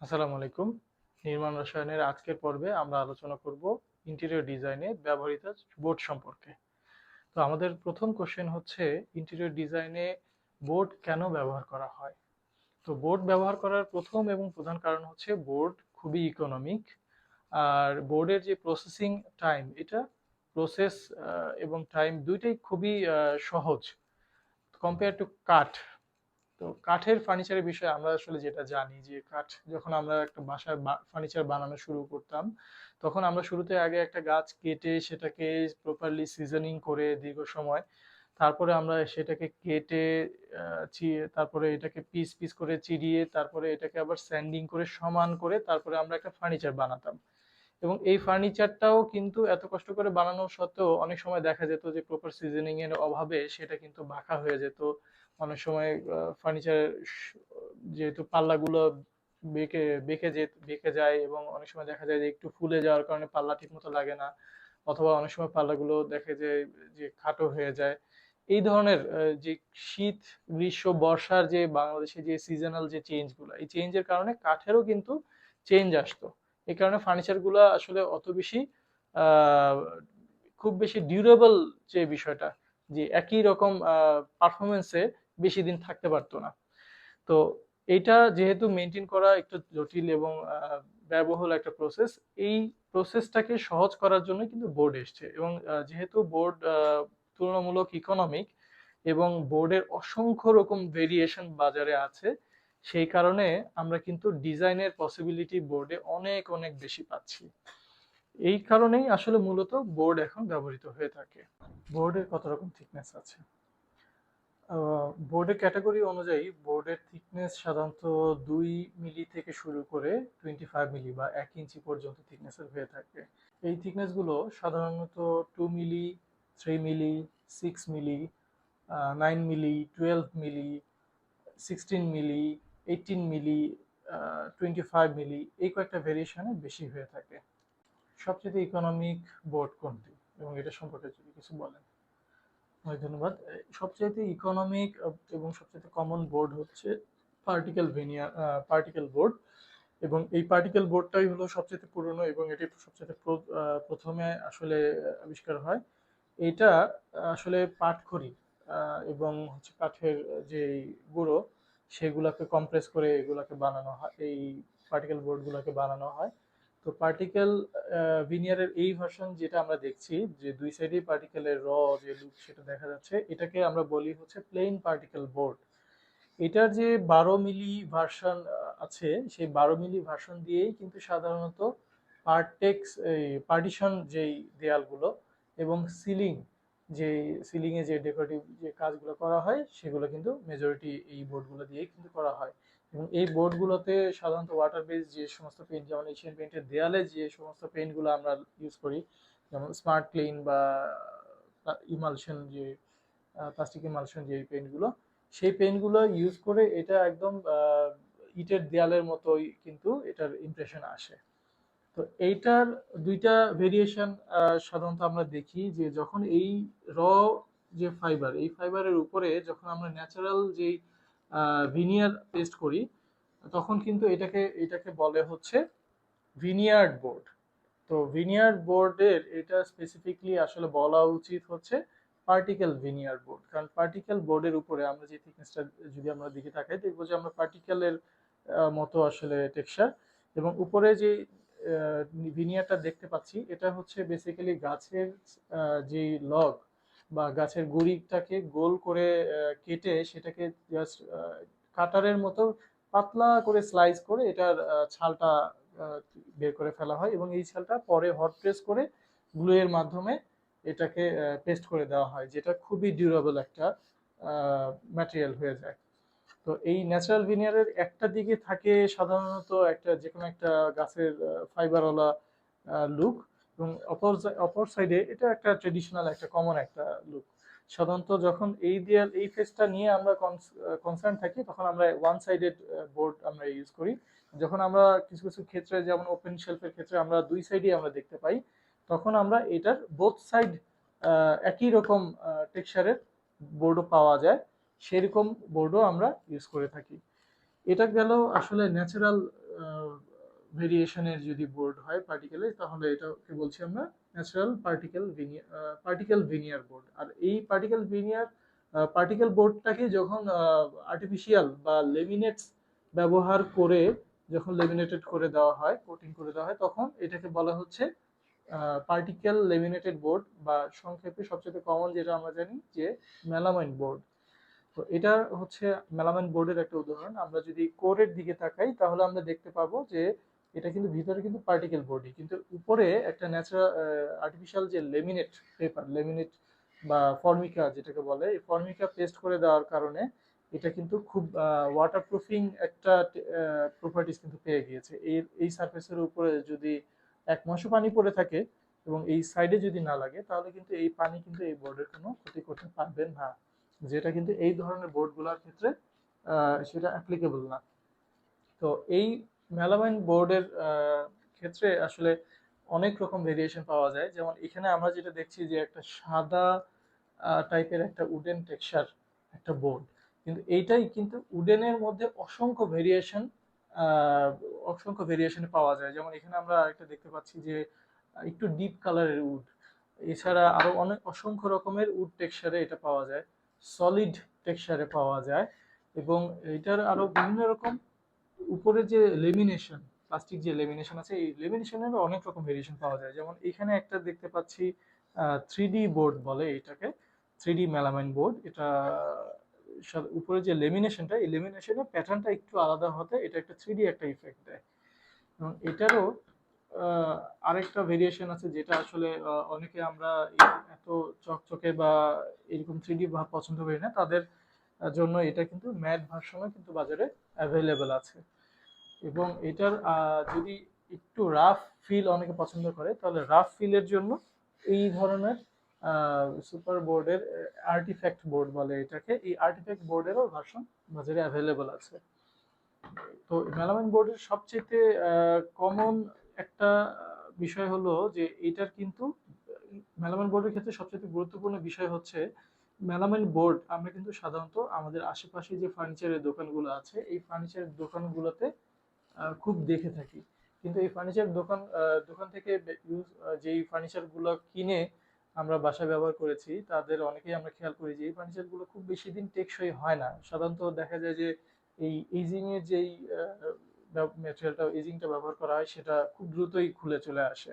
আসসালামু আলাইকুম। নির্মাণ রসায়নের আজকের পর্বে আমরা আলোচনা করব ইন্টেরিয়র ডিজাইনে ব্যবহৃত বোর্ড সম্পর্কে। তো আমাদের প্রথম কোশ্চেন হচ্ছে ইন্টেরিয়র ডিজাইনে বোর্ড কেন ব্যবহার করা হয়? তো বোর্ড ব্যবহার করার প্রথম এবং প্রধান কারণ হচ্ছে বোর্ড খুবই ইকোনমিক। আর বোর্ডের যে প্রসেসিং টাইম, এটা প্রসেস এবং টাইম দুইটাই খুবই সহজ কম্পেয়ার টু কাঠ। তো কাঠের ফার্নিচারের বিষয়ে আমরা আসলে যেটা জানি যে কাঠ যখন আমরা একটা বাসায় ফার্নিচার বানানো শুরু করতাম, তখন আমরা শুরুতে আগে একটা গাছ কেটে সেটাকে প্রপারলি সিজনিং করে দীর্ঘ সময়, তারপরে আমরা সেটাকে কেটে তারপরে এটাকে পিস পিস করে চিরিয়ে তারপরে এটাকে আবার স্যান্ডিং করে সমান করে তারপরে আমরা একটা ফার্নিচার বানাতাম। এবং এই ফার্নিচারটাও কিন্তু এত কষ্ট করে বানানো সত্ত্বেও অনেক সময় দেখা যেত যে প্রপার সিজনিং এর অভাবে সেটা কিন্তু বাঁকা হয়ে যেত। অনেক সময় ফার্নিচার যেহেতু পাল্লাগুলো বেঁকে বেঁকে যে বেঁকে যায়, এবং অনেক সময় দেখা যায় যে একটু ফুলে যাওয়ার কারণে পাল্লা ঠিক মতো লাগে না, অথবা অনেক সময় পাল্লাগুলো দেখে যে খাটো হয়ে যায়। এই ধরনের যে শীত, গ্রীষ্ম, বর্ষার যে বাংলাদেশে যে সিজনাল যে চেঞ্জ গুলো, এই চেঞ্জের কারণে কাঠেরও কিন্তু চেঞ্জ আসতো। এই কারণে ফার্নিচার গুলা আসলে অত বেশি আহ, খুব বেশি ডিউরেবল, যে বিষয়টা যে একই রকম পারফরমেন্সে বেশি দিন থাকতে পারতো না। তো এটা যেহেতু মেনটেন করা একটু জটিল এবং ব্যয়বহুল একটা প্রসেস, এই প্রসেসটাকে সহজ করার জন্য কিন্তু বোর্ড এসছে। এবং যেহেতু বোর্ড তুলনামূলক ইকোনমিক এবং বোর্ডের অসংখ্য রকম ভেরিয়েশন বাজারে আছে, সেই কারণে আমরা কিন্তু ডিজাইনের পসিবিলিটি বোর্ডে অনেক অনেক বেশি পাচ্ছি। এই কারণেই আসলে মূলত বোর্ড এখন ব্যবহৃত হয়ে থাকে। বোর্ডের কত রকম থিকনেস আছে? বোর্ডের ক্যাটাগরি অনুযায়ী বোর্ডের থিকনেস সাধারণত 2 মিলি থেকে শুরু করে 25 মিলি বা 1 ইঞ্চি পর্যন্ত থিকনেসের হয়ে থাকে। এই থিকনেসগুলো সাধারণত 2 মিলি, 3 মিলি, 6 মিলি, 9 মিলি, 12 মিলি, 16 মিলি, 18 মিলি, 25 মিলি, এই কয়েকটা ভেরিয়েশনে বেশি হয়ে থাকে। সবচেয়ে ইকোনমিক বোর্ড কোনটি এবং এটা সম্পর্কে যদি কিছু বলেন? অনেক ধন্যবাদ। সবচাইতে ইকোনমিক এবং সবচাইতে কমন বোর্ড হচ্ছে পার্টিকেল বোর্ড। এবং এই পার্টিকেল বোর্ডটাই হলো সবচেয়ে পুরনো এবং এটি সবচেয়ে প্রথমে আসলে আবিষ্কার হয়। এটা আসলে পাটখড়ি এবং হচ্ছে কাঠের যে গুঁড়ো, সেগুলাকে কম্প্রেস করে এগুলাকে বানানো হয়, এই পার্টিকেল বোর্ডগুলোকে বানানো হয়। তো পার্টিকেল ভিনিয়ারের এই ভার্সন যেটা আমরা দেখছি, যে দুই সাইডেই পার্টিকেলের যে লুক সেটা দেখা যাচ্ছে, এটাকে আমরা বলি হচ্ছে প্লেন পার্টিকেল বোর্ড। এটার যে 12 মিলি ভার্সন আছে, সেই 12 মিলি ভার্সন দিয়েই কিন্তু সাধারণত পার্টেক্স এই পার্টিশন যেই দেয়ালগুলো এবং যে সিলিং এ যে ডেকোরেটিভ যে কাজগুলো করা হয়, সেগুলো কিন্তু মেজরিটি এই বোর্ডগুলো দিয়েই কিন্তু করা হয়। এবং এই বোর্ডগুলোতে সাধারণত ওয়াটার বেস যে সমস্ত পেইন্ট, যেমন এশিয়ান পেইন্টের দেয়ালে যে সমস্ত পেইন্টগুলো আমরা ইউজ করি, যেমন স্মার্ট ক্লিন বা ইমালশন, যে প্লাস্টিক ইমালশন যে পেইন্টগুলো, সেই পেইন্টগুলো ইউজ করে এটা একদম ইটের দেয়ালের মতোই কিন্তু এটার ইমপ্রেশন আসে। তো এইটার দুইটা ভেরিয়েশন সাধারণত আমরা দেখি, যে যখন এই র যে ফাইবার, এই ফাইবারের উপরে যখন আমরা ন্যাচারাল যেই ভিনিয়ার পেস্ট করি, তখন কিন্তু এটাকে বলে হচ্ছে ভিনিয়ার্ড বোর্ড। তো ভিনিয়ার্ড বোর্ডের এটা স্পেসিফিকলি আসলে বলা উচিত হচ্ছে পার্টিকেল ভিনিয়ার বোর্ড, কারণ পার্টিকেল বোর্ডের উপরে আমরা যে থিকনেসটা যদি আমরা দিকে তাকাই, দেখবো যে আমরা পার্টিকেলের মতো আসলে টেক্সচার। এবং উপরে যে ভিনিয়ারটা দেখতে পাচ্ছি, এটা হচ্ছে বেসিক্যালি গাছের যে লগ বা গাছের গুঁড়িটাকে গোল করে কেটে সেটাকে জাস্ট কাটারের মতো পাতলা করে স্লাইস করে এটার ছালটা আহ, বের করে ফেলা হয়, এবং এই ছালটা পরে হট প্রেস করে গ্লু এর মাধ্যমে এটাকে পেস্ট করে দেওয়া হয়, যেটা খুবই ডিউরেবল একটা ম্যাটেরিয়াল হয়ে যায়। তো এই ন্যাচারাল ভিনিয়ারের একটা দিকে থাকে সাধারণত একটা যে কোনো একটা গাছের ফাইবারওয়ালা লুক, এবং অপর সাইডে এটা একটা ট্রেডিশনাল একটা কমন একটা লুক। সাধারণত যখন এই ফেসটা নিয়ে আমরা কনসার্ন থাকি, তখন আমরা ওয়ান সাইডেড বোর্ড আমরা ইউজ করি। যখন আমরা কিছু কিছু ক্ষেত্রে, যেমন ওপেন শেলফের ক্ষেত্রে আমরা দুই সাইডই আমরা দেখতে পাই, তখন আমরা এটার বোথ সাইড একই রকম টেক্সচারের বোর্ডও পাওয়া যায়, সেরকম বোর্ডও আমরা ইউজ করে থাকি। এটা গেল আসলে ন্যাচারাল ভেরিয়েশনের যদি বোর্ড হয় পার্টিকেলে, তাহলে এটাকে বলছি আমরা ন্যাচারাল পার্টিকেল ভিনিয়ার বোর্ড। আর এই পার্টিকেল বোর্ডটাকে যখন আর্টিফিশিয়াল বা লেমিনেটস ব্যবহার করে যখন লেমিনেটেড করে দেওয়া হয়, কোটিং করে দেওয়া হয়, তখন এটাকে বলা হচ্ছে পার্টিকেল লেমিনেটেড বোর্ড, বা সংক্ষেপে সবচেয়ে কমন যেটা আমরা জানি যে মেলামাইন বোর্ড। তো এটা হচ্ছে মেলামাইন বোর্ডের একটা উদাহরণ। আমরা যদি কোরের দিকে তাকাই তাহলে আমরা দেখতে পাবো যে এটা কিন্তু ভিতরে কিন্তু পার্টিকেল বোর্ডই, কিন্তু উপরে একটা ন্যাচারাল আর্টিফিশিয়াল যে লেমিনেট বা ফর্মিকা যেটাকে বলে, এই ফর্মিকা পেস্ট করে দেওয়ার কারণে এটা কিন্তু খুব ওয়াটারপ্রুফিং একটা প্রপার্টিস কিন্তু পেয়ে গিয়েছে। এই সারফেসের উপরে যদি এক মাসও পানি পড়ে থাকে এবং এই সাইডে যদি না লাগে, তাহলে কিন্তু এই পানি কিন্তু এই বোর্ডের কোনো ক্ষতি করতে পারবে না, যেটা কিন্তু এই ধরনের বোর্ডগুলোর ক্ষেত্রে সেটা অ্যাপ্লিকেবল না। তো এই মেলামাইন বোর্ডের ক্ষেত্রে আসলে অনেক রকম ভেরিয়েশন পাওয়া যায়। যেমন এখানে আমরা যেটা দেখছি যে একটা সাদা টাইপের একটা উডেন টেক্সচার একটা বোর্ড, কিন্তু এইটাই কিন্তু উডেনের মধ্যে অসংখ্য ভেরিয়েশন পাওয়া যায়। যেমন এখানে আমরা একটা দেখতে পাচ্ছি যে একটু ডিপ কালারের উড, এছাড়া আরো অনেক অসংখ্য রকমের উড টেক্সচারে এটা পাওয়া যায়, সলিড টেক্সচারে পাওয়া যায়, এবং এটার আরো বিভিন্ন রকম উপরে যে লেমিনেশন, প্লাস্টিক যে লেমিনেশন আছে, এই লেমিনেশনেরও অনেক রকম ভেরিয়েশন পাওয়া যায়। যেমন এখানে একটা দেখতে পাচ্ছি 3D বোর্ড বলে এটাকে, 3D মেলামাইন বোর্ড। এটা উপরে যে লেমিনেশনটা, এই লেমিনেশনের প্যাটার্নটা একটু আলাদা হতে এটা একটা 3D একটা ইফেক্ট দেয়। এবং এটারও আরেকটা ভেরিয়েশন আছে যেটা আসলে অনেকে আমরা এত চকচকে বা এরকম 3D ভাব পছন্দ করি না, তাদের জন্য এটা কিন্তু ম্যাট ভার্সনও কিন্তু বাজারে অ্যাভেলেবেল আছে। এবং এটার যদি একটু রাফ ফিল অনেকে পছন্দ করে, তাহলে রাফ ফিলের জন্য এই ধরনের সুপার বোর্ডের আর্টিফ্যাক্ট বোর্ড বলে এটাকে, এই আর্টিফ্যাক্ট বোর্ডেরও ভার্সন বাজারে অ্যাভেলেবেল আছে। তো মেলামাইন বোর্ডের সবচেয়ে কমন একটা বিষয় হলো যে এটার কিন্তু মেলামাইন বোর্ডের ক্ষেত্রে সবচেয়ে গুরুত্বপূর্ণ বিষয় হচ্ছে মেলামাইন বোর্ড আমরা কিন্তু সাধারণত আমাদের আশেপাশে যে ফার্নিচারের দোকানগুলো আছে, এই ফার্নিচারের দোকানগুলোতে খুব দেখে থাকি। কিন্তু এই ফার্নিচার দোকান থেকে যেই ফার্নিচার গুলো কিনে আমরা বাসায় ব্যবহার করেছি, তাদের অনেকেই আমরা খেয়াল করি যে এই ফার্নিচার গুলো খুব বেশি দিন টেকসই হয় না। সাধারণত দেখা যায় যে এই এজিং এর যেই ম্যাটেরিয়ালটা এজিংটা ব্যবহার করা হয়, সেটা খুব দ্রুতই খুলে চলে আসে।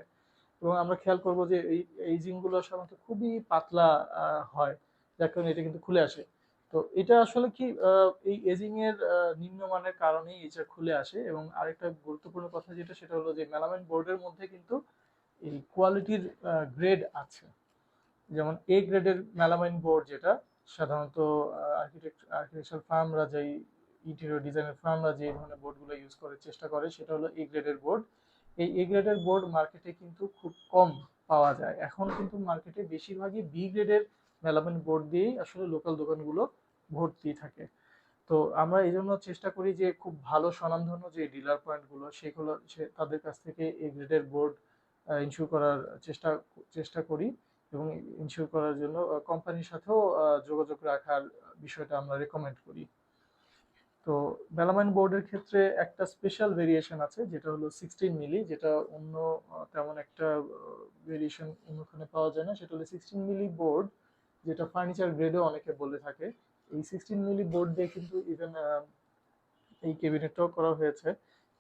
এবং আমরা খেয়াল করব যে এই এজিং গুলো সাধারণত খুবই পাতলা হয়, যার কারণে এটা কিন্তু খুলে আসে। তো এটা আসলে কি এই এজিং এর নিম্নমানের কারণেই এটা খুলে আসে। এবং আরেকটা গুরুত্বপূর্ণ কথা যেটা, সেটা হলো যে মেলামাইন বোর্ডের মধ্যে কিন্তু এই কোয়ালিটির গ্রেড আছে। যেমন এ গ্রেডের মেলামাইন বোর্ড, যেটা সাধারণত আর্কিটেকচারাল ফার্মরা, যেই ইন্টেরিয়র ডিজাইনের ফার্মরা যে ধরনের বোর্ডগুলো ইউজ করে চেষ্টা করে, সেটা হলো এ গ্রেডের বোর্ড। এই এ গ্রেডের বোর্ড মার্কেটে কিন্তু খুব কম পাওয়া যায়। এখন কিন্তু মার্কেটে বেশিরভাগই বি গ্রেডের মেলামাইন বোর্ড দিয়েই আসলে লোকাল দোকানগুলো ভর্তি থাকে। তো আমরা এই জন্য চেষ্টা করি যে খুব ভালো স্বনামধন্য যে ডিলার পয়েন্টগুলো, সেগুলো তাদের কাছ থেকে এ গ্রেডের বোর্ড ইনস্যুর করার চেষ্টা চেষ্টা করি। এবং ইনস্যুর করার জন্য কোম্পানির সাথেও যোগাযোগ রাখার বিষয়টা আমরা রেকমেন্ড করি। তো মেলামাইন বোর্ডের ক্ষেত্রে একটা স্পেশাল ভেরিয়েশন আছে, যেটা হলো 16 মিলি, যেটা অন্য তেমন একটা ভেরিয়েশন অন্যখানে পাওয়া যায় না। সেটা হলো 16 মিলি বোর্ড, যেটা ফার্নিচার গ্রেডও অনেকে বলে থাকে। এই 16 মিলি বোর্ড দিয়ে কিন্তু ইভেন এই ক্যাবিনেটটাও করা হয়েছে,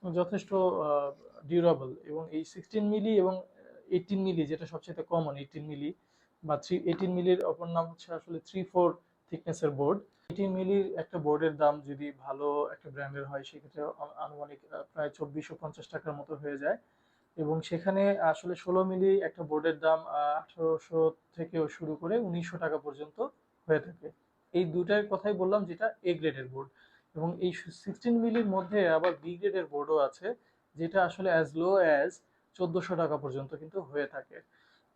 যথেষ্ট ডিউরেবল। এবং এই 16 মিলি এবং 18 মিলি, যেটা সবচেয়ে কমন, 18 মিলি বা 18 মিলির অপর নাম হচ্ছে আসলে 3/4 থিকনেসের বোর্ড। 18 মিলির একটা বোর্ডের দাম যদি ভালো একটা ব্র্যান্ডের হয়, সেক্ষেত্রে আনুমানিক প্রায় 2450 টাকার মতো হয়ে যায়। এবং সেখানে আসলে 16 মিলি একটা বোর্ডের দাম 1800 থেকে শুরু করে 1900 টাকা পর্যন্ত হয়ে থাকে। এই দুটার কথাই বললাম যেটা এ গ্রেডের বোর্ড। এবং এই 16 মিলির মধ্যে আবার বি গ্রেডের বোর্ডও আছে, যেটা আসলে অ্যাজ লো অ্যাজ 1400 টাকা পর্যন্ত কিন্তু হয়ে থাকে।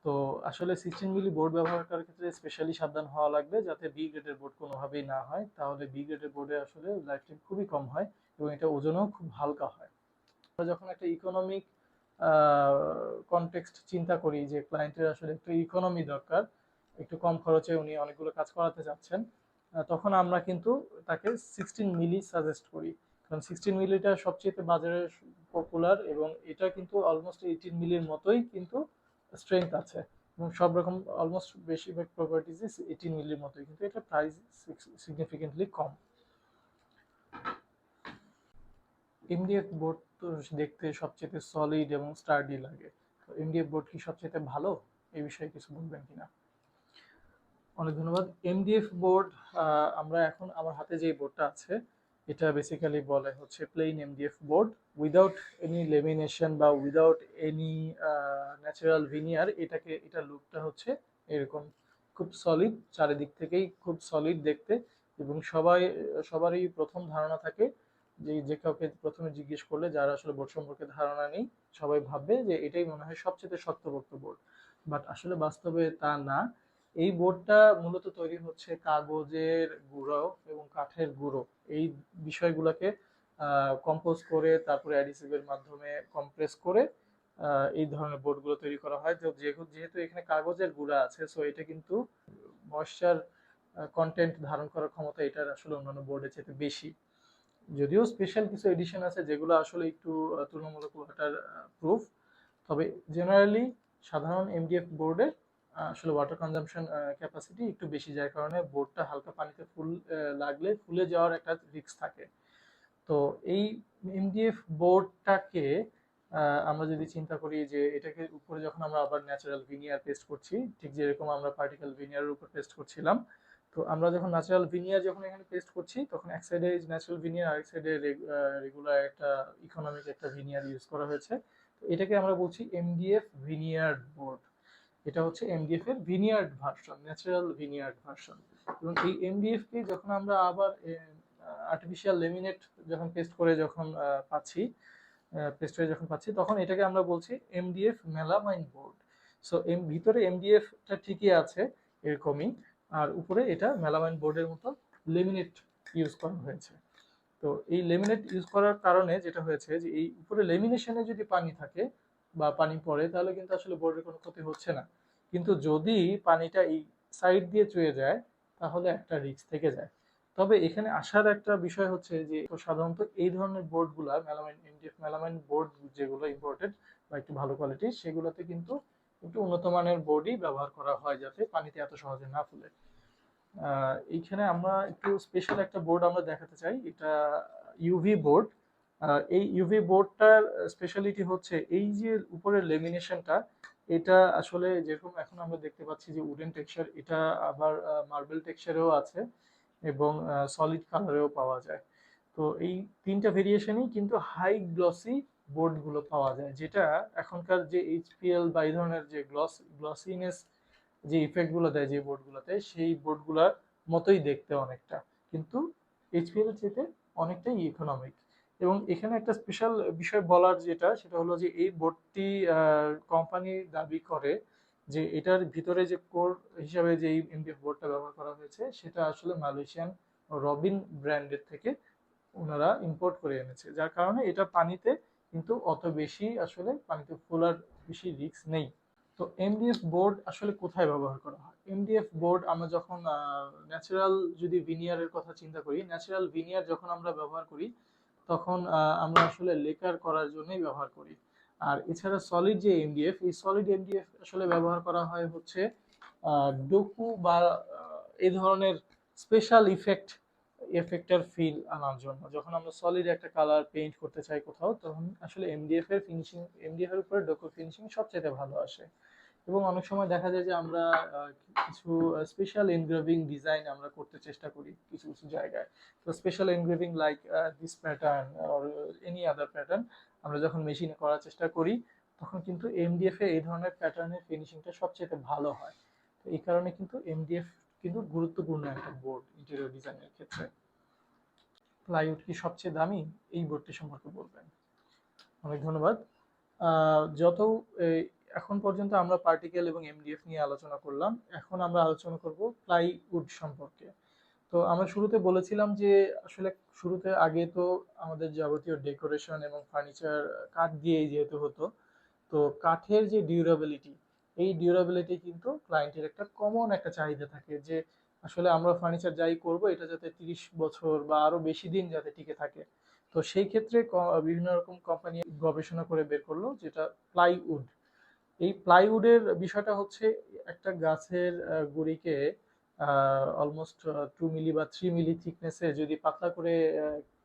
তো আসলে 16 মিলি বোর্ড ব্যবহার করার ক্ষেত্রে স্পেশালি সাবধান হওয়া লাগবে, যাতে বি গ্রেডের বোর্ড কোনোভাবেই না হয়। তাহলে বি গ্রেডের বোর্ডে আসলে লাইফ টাইম খুবই কম হয় এবং এটা ওজনও খুব হালকা হয়। আমরা যখন একটা ইকোনমিক কনটেক্সট চিন্তা করি যে ক্লায়েন্টের আসলে একটু ইকোনমি দরকার, একটু কম খরচে উনি অনেকগুলো কাজ করাতে চাচ্ছেন, তখন আমরা কিন্তু তাকে 16 মিলি সাজেস্ট করি। কারণ 16 মিলিটা সবচেয়ে বাজারে পপুলার, এবং এটা কিন্তু অলমোস্ট 18 মিলির মতোই কিন্তু স্ট্রেংথ আছে, এবং সব রকম অলমোস্ট বেশিরভাগ প্রপার্টিজই 18 মিলির মতোই, কিন্তু এটা প্রাইস সিগনিফিকেন্টলি কম। এমডিএফ বোর্ড তো দেখতে সবচেয়ে সলিড এবং স্টার্ডি লাগে, তো এমডিএফ বোর্ড কি সবচেয়ে ভালো, এই বিষয়ে কিছু বলবেন কিনা? অনেক ধন্যবাদ। এমডিএফ বোর্ড, আমরা এখন আমার হাতে যে বোর্ডটা আছে এটা বেসিক্যালি বলে হচ্ছে plain MDF board, without any lamination বা উইদাউট এনি ন্যাচারাল ভিনিয়ার। এটা লুকটা হচ্ছে এরকম, খুব সলিড, চারিদিক থেকেই খুব সলিড দেখতে, এবং সবারই প্রথম ধারণা থাকে যে কাউকে প্রথমে জিজ্ঞেস করলে যারা আসলে বোর্ড সম্পর্কে ধারণা নেই, সবাই ভাববে যে এটাই মনে হয় সবচেয়ে শক্তপোক্ত বোর্ড, বাট আসলে বাস্তবে তা না। এই বোর্ডটা মূলত তৈরি হচ্ছে কাগজের গুঁড়ো এবং কাঠের গুঁড়ো, এই বিষয়গুলোকে কম্পোজ করে তারপরে অ্যাডিসিভের মাধ্যমে কম্প্রেস করে এই ধরনের বোর্ডগুলো তৈরি করা হয়। তো যেহেতু এখানে কাগজের গুঁড়া আছে, সো এটা কিন্তু ময়েশ্চার কন্টেন্ট ধারণ করার ক্ষমতা এটার আসলে অন্যান্য বোর্ডের চেয়ে বেশি। যদিও স্পেশাল কিছু এডিশন আছে যেগুলো আসলে একটু তুলনামূলক ওয়াটার প্রুফ, তবে জেনারেলি সাধারণ এমডিএফ বোর্ডে আসলে ওয়াটার কনজাম্পশন ক্যাপাসিটি একটু বেশি, যার কারণে বোর্ডটা হালকা পানিতে লাগলে ফুলে যাওয়ার একটা রিস্ক থাকে। তো এই এমডিএফ বোর্ডটাকে আমরা যদি চিন্তা করি যে এটাকে উপরে যখন আমরা আবার ন্যাচারাল ভিনিয়ার পেস্ট করছি, ঠিক যেরকম আমরা পার্টিকেল ভিনিয়ারের উপর পেস্ট করছিলাম, তো আমরা যখন ন্যাচারাল ভিনিয়ার যখন এখানে পেস্ট করছি, তখন এক সাইডে ন্যাচারাল ভিনিয়ার, আরেক সাইডে রেগুলার একটা ইকোনমিক একটা ভিনিয়ার ইউজ করা হয়েছে। তো এটাকে আমরা বলছি এমডিএফ ভিনিয়ার্ড বোর্ড। এটা হচ্ছে এমডিএফ এর veneered version, natural veneered version. এবং এই এমডিএফ কে যখন আমরা আবার আর্টিফিশিয়াল লেমিনেট যখন পেস্ট করে যখন পাচ্ছি, পেস্ট হয়ে যখন পাচ্ছি, তখন এটাকে আমরা বলছি এমডিএফ মেলামাইন বোর্ড। সো ভিতরে এমডিএফটা ঠিকই আছে এরকমই, আর উপরে এটা মেলামাইন বোর্ডের মতো লেমিনেট ইউজ করা হয়েছে। তো এই লেমিনেট ইউজ করার কারণে যেটা হয়েছে যে এই উপরে লেমিনেশনে যদি পানি থাকে বা পানি পড়ে, তাহলে কিন্তু আসলে বোর্ডের কোনো ক্ষতি হচ্ছে না, কিন্তু যদি পানিটা এই সাইড দিয়ে চুয়ে যায় তাহলে একটা রিস্ক থেকে যায়। তবে এখানে আসার একটা বিষয় হচ্ছে যে সাধারণত এই ধরনের বোর্ডগুলা মেলামাইন, এমডিএফ মেলামাইন বোর্ড যেগুলো ইম্পোর্টেড বা একটু ভালো কোয়ালিটির, সেগুলোতে কিন্তু একটু উন্নত মানের বোর্ডই ব্যবহার করা হয় যাতে পানিতে এত সহজে না ফুলে। এইখানে আমরা একটু স্পেশাল একটা বোর্ড আমরা দেখাতে চাই, এটা ইউভি বোর্ড। এই ইউভি বোর্ডটার স্পেশালিটি হচ্ছে এই যে উপরের লেমিনেশনটা, এটা আসলে যেরকম এখন আমরা দেখতে পাচ্ছি যে উডেন টেক্সচার, এটা আবার মার্বেল টেক্সচারেও আছে এবং সলিড কালারেও পাওয়া যায়। তো এই তিনটা ভেরিয়েশনই কিন্তু হাই গ্লসি বোর্ডগুলো পাওয়া যায়, যেটা এখনকার যে এইচপিএল বা এই ধরনের যে গ্লসিনেস যে ইফেক্টগুলো দেয় যে বোর্ডগুলোতে, সেই বোর্ডগুলোর মতোই দেখতে অনেকটা, কিন্তু এইচপিএল এর চেয়ে অনেকটাই ইকোনমিক। এবং এখানে একটা স্পেশাল বিষয় বলার যেটা, সেটা হলো যে এই বোর্ডটি কোম্পানি দাবি করে যে এটার ভিতরে যে কোর হিসাবে যে এমডিএফ বোর্ডটা ব্যবহার করা হয়েছে, সেটা আসলে মালয়েশিয়ান রবিন ব্র্যান্ডের থেকে ওনারা ইম্পোর্ট করে এনেছে, যার কারণে এটা পানিতে কিন্তু অত বেশি আসলে পানিতে ফোলার বেশি রিস্ক নেই। তো এমডিএফ বোর্ড আসলে কোথায় ব্যবহার করা হয়? এমডিএফ বোর্ড আমরা যখন ন্যাচারাল যদি ভিনিয়ারের কথা চিন্তা করি, ন্যাচারাল ভিনিয়ার যখন আমরা ব্যবহার করি, তখন আমরা আসলে লেকার করার জন্যই ব্যবহার করি। আর এছাড়া সলিড যে এমডিএফ, এই সলিড এমডিএফ আসলে ব্যবহার করা হয় হচ্ছে ডোকু বা এই ধরনের স্পেশাল এফেক্টের ফিল আনার জন্য। যখন আমরা সলিড একটা কালার পেইন্ট করতে চাই কোথাও, তখন আসলে এমডিএফ এর ফিনিশিং, এমডিএফ এর উপরে ডোকো ফিনিশিং সবচেয়ে ভালো আসে। এবং অনেক সময় দেখা যায় যে আমরা কিছু স্পেশাল এনগ্রেভিং ডিজাইন আমরা করতে চেষ্টা করি কিছু কিছু জায়গায়। তো special engraving like this pattern or any other pattern আমরা যখন মেশিনে করার চেষ্টা করি, তখন কিন্তু এমডিএফ এ এই ধরনের প্যাটার্নের ফিনিশিংটা সবচেয়ে ভালো হয়। তো এই কারণে কিন্তু এমডিএফ কিন্তু গুরুত্বপূর্ণ একটা বোর্ড ইন্টেরিয়র ডিজাইনের ক্ষেত্রে। প্লাইউড কি সবচেয়ে দামি, এই বোর্ডটি সম্পর্কে বলবেন? অনেক ধন্যবাদ। যত এখন পর্যন্ত আমরা পার্টিকেল এবং এমডিএফ নিয়ে আলোচনা করলাম, এখন আমরা আলোচনা করব প্লাইউড সম্পর্কে। তো আমরা শুরুতে বলেছিলাম যে আসলে শুরুতে আগে তো আমাদের যাবতীয় ডেকোরেশন এবং ফার্নিচার কাঠ দিয়েই যেহেতু হতো, তো কাঠের যে ডিউরেবিলিটি, এই ডিউরেবিলিটি কিন্তু ক্লায়েন্টের একটা কমন একটা চাহিদা থাকে যে আসলে আমরা ফার্নিচার যাই করব এটা যাতে 30 বছর বা আরো বেশি দিন যাতে টিকে থাকে। তো তো সেই ক্ষেত্রে বিভিন্ন রকম কোম্পানি গবেষণা করে বের করলো যেটা প্লাইউড। এই প্লাইউডের বিষয়টা হচ্ছে একটা গাছের গুঁড়িকে অলমোস্ট 2 মিলি বা 3 মিলি থিকনেসে যদি পাতলা করে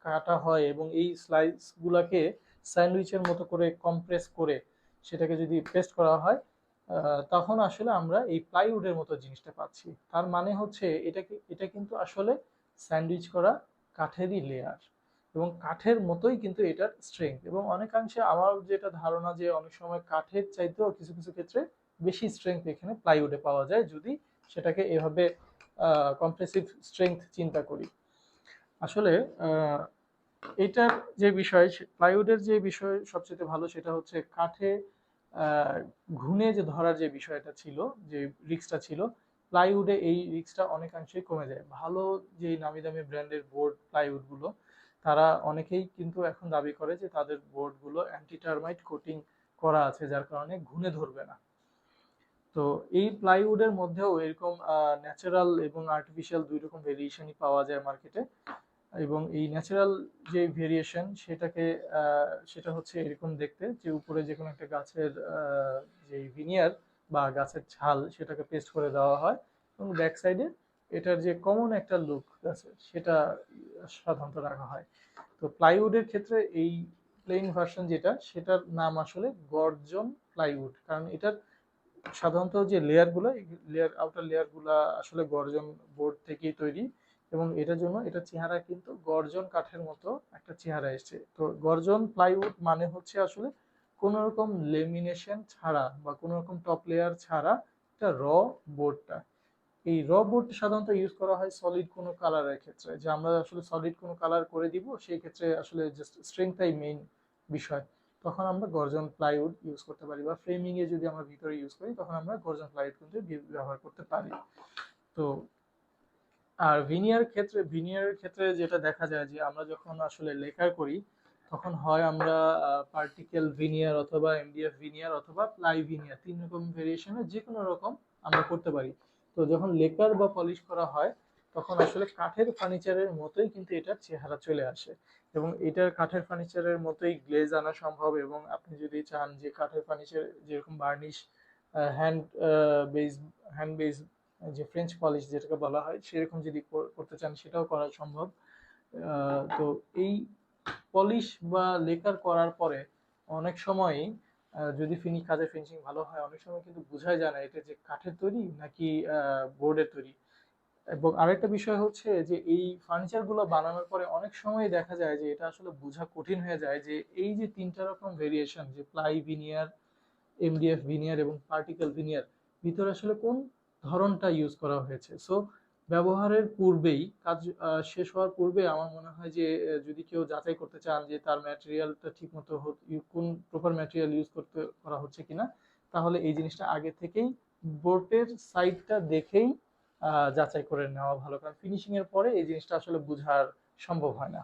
কাটা হয় এবং এই স্লাইস গুলাকে স্যান্ডউইচের মতো করে কম্প্রেস করে সেটাকে যদি পেস্ট করা হয়, তখন আসলে আমরা এই প্লাইউডের মতো জিনিসটা পাচ্ছি। তার মানে হচ্ছে এটা কিন্তু আসলে স্যান্ডউইচ করা কাঠেরই লেয়ার, এবং কাঠের মতোই কিন্তু এটার স্ট্রেংথ। এবং অনেকাংশে আমার যেটা ধারণা যে অনেক সময় কাঠের চাইতেও কিছু কিছু ক্ষেত্রে বেশি স্ট্রেংথ এখানে প্লাইউডে পাওয়া যায়, যদি সেটাকে এভাবে কম্প্রেসিভ স্ট্রেংথ চিন্তা করি। আসলে এটার যে বিষয়, প্লাইউডের যে বিষয় সবচেয়ে ভালো সেটা হচ্ছে কাঠে আহ, ঘুণে যে ধরার যে বিষয়টা ছিল, যে রিস্কটা ছিল, প্লাইউডে এই রিস্কটা অনেকাংশেই কমে যায়। ভালো যে নামি দামি ব্র্যান্ডের বোর্ড প্লাইউড গুলো, তারা অনেকেই কিন্তু এখন দাবি করে যে তাদের বোর্ড গুলো অ্যান্টি টার্মাইট কোটিং করা আছে, যার কারণে ঘুণে ধরবে না। তো এই প্লাইউডের মধ্যেও এরকম ন্যাচারাল এবং আর্টিফিশিয়াল দুই রকম ভেরিয়েশনই পাওয়া যায় মার্কেটে। এবং এই ন্যাচারাল যে ভেরিয়েশন সেটা হচ্ছে এরকম দেখতে, যে উপরে যে কোনো একটা গাছের যে ভিনিয়ার বা গাছের ছাল সেটাকে পেস্ট করে দেওয়া হয়, এবং ব্যাক সাইডে এটার যে কমন একটা লুক আছে সেটা সাধারণত রাখা হয়। তো প্লাইউডের ক্ষেত্রে এই প্লেন ভার্সন যেটা, সেটার নাম আসলে গর্জন প্লাইউড, কারণ এটার সাধারণত যে লেয়ারগুলো, আউটার লেয়ারগুলো আসলে গর্জন বোর্ড থেকেই তৈরি, এবং এটার জন্য এটা চেহারা কিন্তু গর্জন কাঠের মতো একটা চেহারা এসেছে। তো গর্জন প্লাইউড মানে হচ্ছে আসলে কোন রকম লেমিনেশন ছাড়া বা কোন রকম টপ লেয়ার ছাড়া একটা বোর্ডটা। এই বোর্ড সাধারণত ইউজ করা হয় সলিড কোনো কালারের ক্ষেত্রে, যে আমরা আসলে সলিড কোনো কালার করে দিব, সেই ক্ষেত্রে আসলে জাস্ট স্ট্রেংথটাই মেইন বিষয়। তখন আমরা গর্জন প্লাইউড ইউজ করতে পারি, বা ফ্রেমিং এ যদি আমরা ভিতরে ইউজ করি তখন আমরা গর্জন প্লাইউড কিন্তু ব্যবহার করতে পারি। তো আর ভিনিয়ারের ক্ষেত্রে যেটা দেখা যায় যে আমরা যখন আসলে লেকার করি, তখন হয় আমরা পার্টিকেল ভিনিয়ার অথবা এমডিএফ ভিনিয়ার অথবা প্লাই ভিনিয়ার, 3 রকম ভেরিয়েশনের যে কোনো রকম আমরা করতে পারি। তো যখন লেকার বা পলিশ করা হয়, তখন আসলে কাঠের ফার্নিচারের মতোই কিন্তু এটার চেহারা চলে আসে, এবং এটার কাঠের ফার্নিচারের মতোই গ্লেজ আনা সম্ভব। এবং আপনি যদি চান যে কাঠের ফার্নিচার যেরকম varnish, hand base hand base যে ফ্রেঞ্চ পলিশ যেটাকে বলা হয়, সেরকম যদি করতে চান সেটাও করা সম্ভব। তো এই পলিশ বা লেকার করার পরে অনেক সময়ই যদি কাজের ফিনিশিং ভালো হয়, অনেক সময় কিন্তু বোঝাই যায় না এটা যে কাঠের তৈরি নাকি বোর্ডের তৈরি। এবং আরেকটা বিষয় হচ্ছে যে এই ফার্নিচার গুলো বানানোর পরে অনেক সময় দেখা যায় যে এটা আসলে বোঝা কঠিন হয়ে যায়, যে এই যে 3টা রকম ভেরিয়েশন, যে প্লাই ভিনিয়ার, এমডিএফ ভিনিয়ার এবং পার্টিকেল ভিনিয়ার, ভিতরে আসলে কোন ধরনটা ইউজ করা হয়েছে। সো ব্যবহারের পূর্বেই, কাজ শেষ হওয়ার পূর্বে আমার মনে হয় যে যদি কেউ যাচাই করতে চান যে তার ম্যাটেরিয়ালটা ঠিকমতো কোন প্রপার ম্যাটেরিয়াল ইউজ করা হচ্ছে কিনা, তাহলে এই জিনিসটা আগে থেকেই বোর্ডের সাইডটা দেখেই যাচাই করে নেওয়া ভালো, কারণ ফিনিশিং এর পরে এই জিনিসটা আসলে বোঝার সম্ভব হয় না।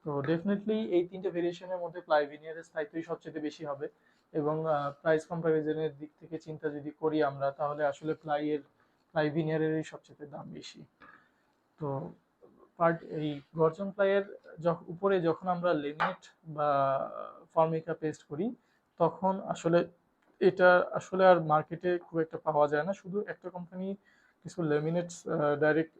তো ডেফিনেটলি এই 3টে ভেরিয়েশনের মধ্যে প্লাই ভিনিয়ারের স্থায়িত্বই সবচেয়ে বেশি হবে। এবং প্রাইস কম্পারিজনের দিক থেকে চিন্তা যদি করি আমরা, তাহলে আসলে প্লাই ভিনিয়ারেরই সবচেয়ে দাম বেশি। তো এই গর্জন প্লাইয়ের উপরে যখন আমরা লেমিনেট বা ফর্মিকা পেস্ট করি, তখন আসলে এটা আসলে আর মার্কেটে খুব একটা পাওয়া যায় না। শুধু একটা কোম্পানি কিছু লেমিনেটস ডাইরেক্ট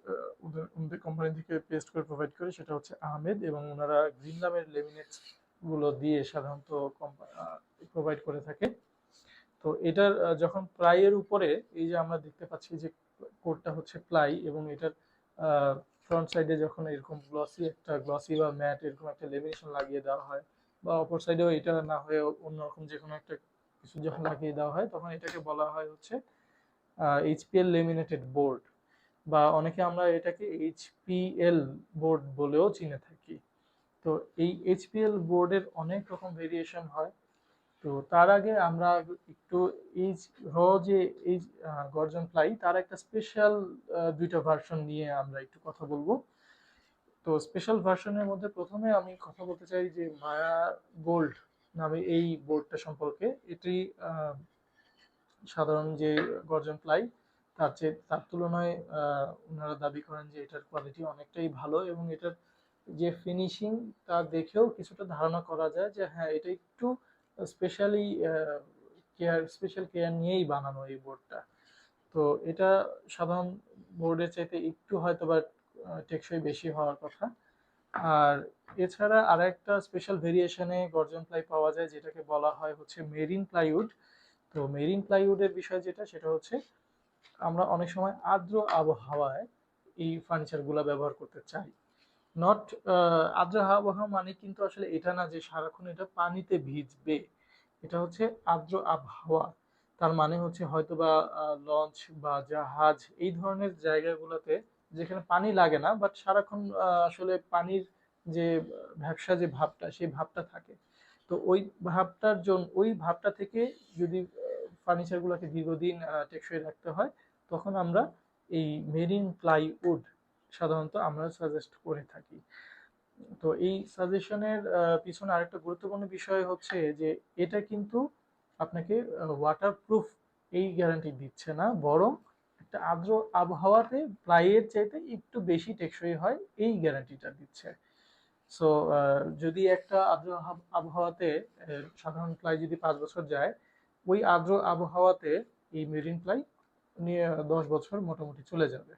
ওদের কোম্পানি থেকে পেস্ট করে প্রোভাইড করে, সেটা হচ্ছে আহমেদ, এবং ওনারা গ্রিন লামের লেমিনেটস গুলো দিয়ে সাধারণত প্রোভাইড করে থাকে। তো এটার যখন প্লাইয়ের উপরে এই যে আমরা দেখতে পাচ্ছি যে কোডটা হচ্ছে প্লাই, এবং এটার ফ্রন্ট সাইডে যখন এরকম গ্লসি বা ম্যাট এরকম একটা লেমিনেশন লাগিয়ে দেওয়া হয়, বা অপর সাইডেও এটা না হয়ে অন্যরকম যে কোনো একটা কিছু যখন লাগিয়ে দেওয়া হয়, তখন এটাকে বলা হয় হচ্ছে এইচপিএল লেমিনেটেড বোর্ড, বা অনেকে আমরা এটাকে এইচপিএল বোর্ড বলেও চিনে থাকি। তো এই এইচপিএল বোর্ডের অনেক রকম ভেরিয়েশন হয়। তো তার আগে আমরা একটু এই যে এই গর্জন ফ্লাই, তার একটা স্পেশাল 2টা ভার্সন নিয়ে আমরা একটু কথা বলবো। তো স্পেশাল ভার্সনের মধ্যে প্রথমে আমি কথা বলতে চাই যে মায়া গোল্ড নামে এই বোর্ডটা সম্পর্কে। এটি আহ, সাধারণ যে গর্জন ফ্লাই, তার তুলনায় ওনারা দাবি করেন যে এটার কোয়ালিটি অনেকটাই ভালো, এবং এটার যে ফিনিশিং তা দেখেও কিছুটা ধারণা করা যায় যে হ্যাঁ এটা একটু স্পেশাল কেয়ার নিয়েই বানানো এই বোর্ডটা। তো এটা সাধারণ বোর্ডের চাইতে একটু হয়তো বা টেকসই বেশি হওয়ার কথা। আর এছাড়া আরেকটা স্পেশাল ভেরিয়েশনে গর্জন প্লাই পাওয়া যায় যেটাকে বলা হয় হচ্ছে মেরিন প্লাইউড। তো মেরিন প্লাইউডের বিষয় যেটা সেটা হচ্ছে আমরা অনেক সময় আর্দ্র আবহাওয়ায় এই ফার্নিচারগুলো ব্যবহার করতে চাই। নট আর্দ্র আবহাওয়া মানে কিন্তু আসলে এটা না যে সারাক্ষণ এটা পানিতে ভিজবে। এটা হচ্ছে আর্দ্র আবহাওয়া। তার মানে হচ্ছে হয়তোবা লঞ্চ বা জাহাজ এই ধরনের জায়গাগুলোতে যেখানে পানি লাগে না বাট সারাক্ষণ আসলে পানির যে ভ্যাপসা যে ভাবটা সেই ভাবটা থাকে। তো ওই ভাবটা থেকে যদি ফার্নিচারগুলোকে দীর্ঘদিন টেকসই রাখতে হয় তখন আমরা এই মেরিন প্লাইউড সাধারণত আমরা সাজেস্ট করে থাকি। তো এই সাজেশনের পিছনে আরেকটা গুরুত্বপূর্ণ বিষয় হচ্ছে যে এটা কিন্তু আপনাকে ওয়াটারপ্রুফ এই গ্যারান্টি দিচ্ছে না, বরং একটা আর্দ্র আবহাওয়াতে প্লাইয়ের চাইতে একটু বেশি টেকসই হয় এই গ্যারান্টিটা দিচ্ছে। সো যদি একটা আর্দ্র আবহাওয়াতে সাধারণ প্লাই যদি 5 বছর যায়, ওই আর্দ্র আবহাওয়াতে এই মেরিন প্লাই নিয়ে 10 বছর মোটামুটি চলে যাবে।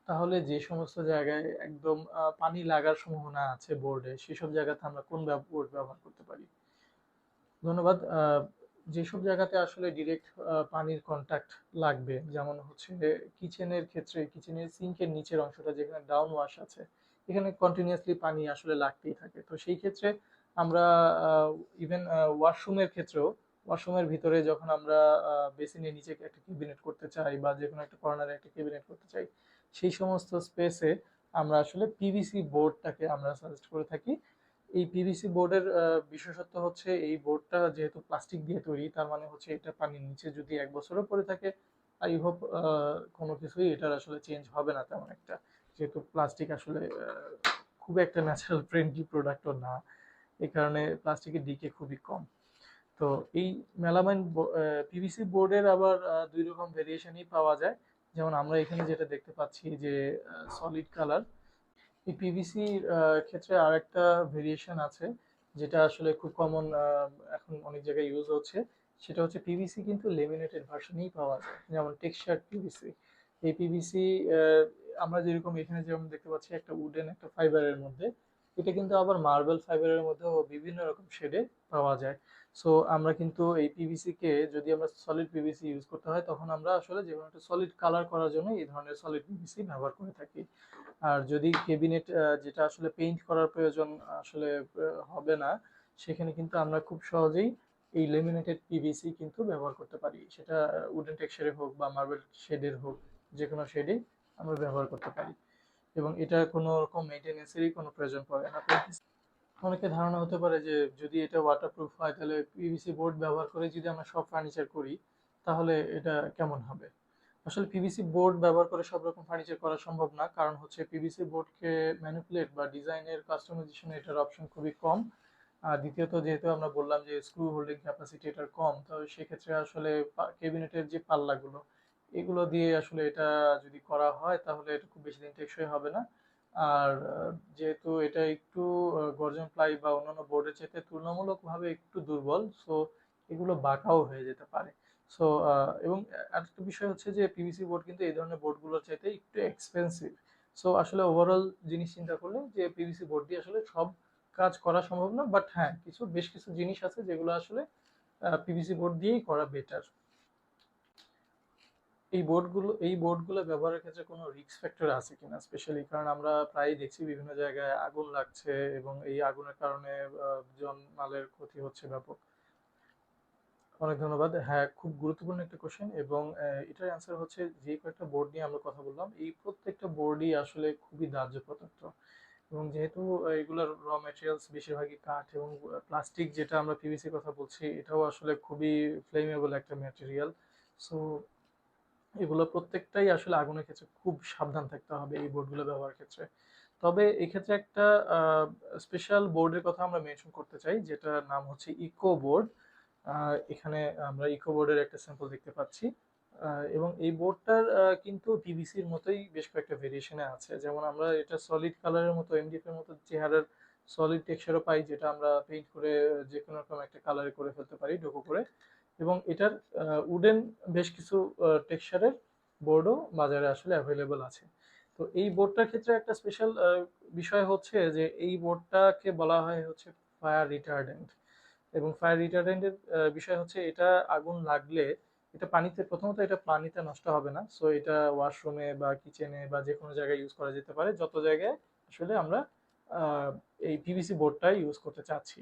তাহলে যে সমস্ত জায়গায় একদম পানি লাগার সম্ভাবনা আছে বোর্ডে সেসব জায়গাতে আমরা কোন বোর্ড ব্যবহার করতে পারি? ধন্যবাদ। যেসব জায়গাতে আসলে ডিরেক্ট পানির কন্টাক্ট লাগবে, যেমন হচ্ছে কিচেনের ক্ষেত্রে কিচেনের সিঙ্কের নিচের অংশটা যেখানে ডাউন ওয়াশ আছে, এখানে কন্টিনিউয়াসলি পানি আসলে লাগতেই থাকে। তো সেই ক্ষেত্রে আমরা ইভেন ওয়াশরুমের ক্ষেত্রেও ওয়াশরুমের ভিতরে যখন আমরা বেসিনের নিচে একটা ক্যাবিনেট করতে চাই বা যে কোনো একটা কর্নারে একটা ক্যাবিনেট করতে চাই, সেই সমস্ত স্পেসে আমরা আসলে পিভিসি বোর্ডটাকে আমরা সাজেস্ট করে থাকি। এই পিভিসি বোর্ডের বিশেষত্ব হচ্ছে এই বোর্ডটা যেহেতু প্লাস্টিক দিয়ে তৈরি, তার মানে হচ্ছে এটা পানির নিচে যদি 1 বছরও পড়ে থাকে, আই হোপ কোনো কিছুই এটার আসলে চেঞ্জ হবে না তেমন একটা, যেহেতু প্লাস্টিক আসলে খুব একটা ন্যাচারাল ফ্রেন্ডলি প্রোডাক্টও না, এই কারণে প্লাস্টিকের ডিকে খুবই কম। তো এই মেলামাইন পিভিসি বোর্ডের আবার 2 রকম ভেরিয়েশনই পাওয়া যায়। যেমন আমরা এখানে যেটা দেখতে পাচ্ছি যে সলিড কালার। এই পিভিসির ক্ষেত্রে আরেকটা ভেরিয়েশন আছে যেটা আসলে খুব কমন, এখন অনেক জায়গায় ইউজ হচ্ছে। সেটা হচ্ছে পিভিসি কিন্তু লেমিনেটেড ভার্সনেই পাওয়া যায়, যেমন টেক্সচার পিভিসি। এই পিভিসি আমরা যেরকম এখানে যেমন দেখতে পাচ্ছি একটা উডেন একটা ফাইবারের মধ্যে, এটা কিন্তু আবার মার্বেল ফাইবারের মধ্যেও বিভিন্ন রকম শেডে পাওয়া যায়। সো আমরা কিন্তু এই পিভিসি কে যদি আমরা সলিড পিভিসি ইউজ করতে হয় তখন আমরা আসলে যে কোনো একটা সলিড কালার করার জন্য এই ধরনের সলিড পিভিসি ব্যবহার করে থাকি। আর যদি কেবিনেট যেটা আসলে পেইন্ট করার প্রয়োজন আসলে হবে না, সেখানে কিন্তু আমরা খুব সহজেই এই লেমিনেটেড পিভিসি কিন্তু ব্যবহার করতে পারি, সেটা উডেন টেক্সচারের হোক বা মার্বেল শেডের হোক, যে কোনো শেডেই আমরা ব্যবহার করতে পারি এবং এটা কোনো রকম মেইনটেনেন্সেরই কোনো প্রয়োজন পড়ে না। অনেকের ধারণা হতে পারে যে যদি এটা ওয়াটারপ্রুফ হয় তাহলে পিভিসি বোর্ড ব্যবহার করে যদি আমরা সব ফার্নিচার করি তাহলে এটা কেমন হবে? আসলে পিভিসি বোর্ড ব্যবহার করে সব রকম ফার্নিচার করা সম্ভব না, কারণ হচ্ছে পিভিসি বোর্ডকে ম্যানিপুলেট বা ডিজাইনের কাস্টমাইজেশনে এটার অপশন খুবই কম। আর দ্বিতীয়ত যেহেতু আমরা বললাম যে স্ক্রু হোল্ডিং ক্যাপাসিটি এটার কম, তো সেক্ষেত্রে আসলে কেবিনেটের যে পাল্লাগুলো এগুলো দিয়ে আসলে এটা যদি করা হয় তাহলে এটা খুব বেশি দিন টেকসই হবে না। আর যেহেতু এটা একটু গর্জন প্লাই বা অন্যান্য বোর্ডের চাইতে তুলনামূলকভাবে একটু দুর্বল, সো এগুলো বাঁকাও হয়ে যেতে পারে। সো এবং আরেকটা বিষয় হচ্ছে যে পিভিসি বোর্ড কিন্তু এই ধরনের বোর্ডগুলোর চাইতে একটু এক্সপেন্সিভ। সো আসলে ওভারঅল জিনিস চিন্তা করলে যে পিভিসি বোর্ড দিয়ে আসলে সব কাজ করা সম্ভব না, বাট হ্যাঁ বেশ কিছু জিনিস আছে যেগুলো আসলে পিভিসি বোর্ড দিয়েই করা বেটার। এই বোর্ডগুলো ব্যবহারের ক্ষেত্রে কোনো রিস্ক ফ্যাক্টর আছে কিনা স্পেশালি, কারণ আমরা প্রায়ই দেখছি বিভিন্ন জায়গায় আগুন লাগছে এবং এই আগুনের কারণে মালের ক্ষতি হচ্ছে ব্যাপক। অনেক ধন্যবাদ। হ্যাঁ, খুব গুরুত্বপূর্ণ একটা কোশ্চেন এবং এটার অ্যান্সার হচ্ছে যে কয়েকটা বোর্ড নিয়ে আমরা কথা বললাম এই প্রত্যেকটা বোর্ডই আসলে খুবই দাহ্য পদার্থ এবং যেহেতু এগুলোর র ম্যাটেরিয়ালস বেশিরভাগই কাঠ এবং প্লাস্টিক, যেটা আমরা পিভিসি কথা বলছি এটাও আসলে খুবই ফ্লেমেবল একটা ম্যাটেরিয়াল। সো এগুলো প্রত্যেকটাই আসলে আগুনের ক্ষেত্রে খুব সাবধান থাকতে হবে এই বোর্ডগুলো ব্যবহারের ক্ষেত্রে। তবে এক্ষেত্রে একটা স্পেশাল বোর্ডের কথা আমরা মেনশন করতে চাই যেটার নাম হচ্ছে ইকো বোর্ড। এখানে আমরা ইকো বোর্ডের একটা স্যাম্পল দেখতে পাচ্ছি। এবং এই বোর্ডটার কিন্তু পিভিসির মতোই বেশ কয়েকটা ভেরিয়েশনে আছে, যেমন আমরা এটা সলিড কালারের মতো এমডিএফ এর মতো চেহারার সলিড টেক্সচারও পাই, যেটা আমরা পেইন্ট করে যে কোনো রকম একটা কালারে করে ফেলতে পারি ডোকো করে। এবং এটার উডেন বেশ কিছু টেক্সচারের বোর্ডও বাজারে আসলে অ্যাভেলেবল আছে। তো এই বোর্ডটার ক্ষেত্রে একটা স্পেশাল বিষয় হচ্ছে যে এই বোর্ডটাকে বলা হয় হচ্ছে ফায়ার রিটার্ডেন্ট। এবং ফায়ার রিটার্ডেন্টের বিষয় হচ্ছে এটা আগুন লাগলে এটা পানিতে, প্রথমত এটা পানিতে নষ্ট হবে না, সো এটা ওয়াশরুমে বা কিচেনে বা যে কোনো জায়গায় ইউজ করা যেতে পারে, যত জায়গায় আসলে আমরা আহ, এই পিভিসি বোর্ডটা ইউজ করতে চাচ্ছি।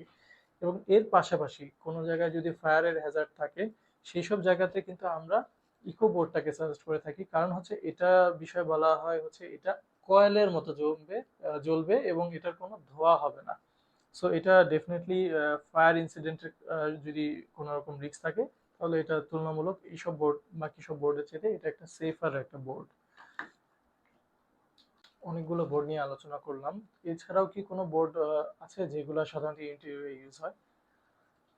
এবং এর পাশাপাশি কোনো জায়গায় যদি ফায়ারের হ্যাজার্ড থাকে, সেই সব জায়গাতে কিন্তু আমরা ইকো বোর্ডটাকে সাজেস্ট করে থাকি, কারণ হচ্ছে এটা বিষয় বলা হয় হচ্ছে এটা কয়েলের মতো জ্বলবে, জ্বলবে এবং এটার কোনো ধোঁয়া হবে না। সো এটা ডেফিনেটলি ফায়ার ইনসিডেন্টের যদি কোনো রকম রিস্ক থাকে, তাহলে এটা তুলনামূলক এইসব বোর্ড, বাকি সব বোর্ডের চেয়ে এটা একটা সেফার একটা বোর্ড। অনেকগুলো বোর্ড নিয়ে আলোচনা করলাম। এছাড়াও কি কোনো বোর্ড আছে যেগুলো সাধারণত ইন্টেরিয়রে ইউজ হয়?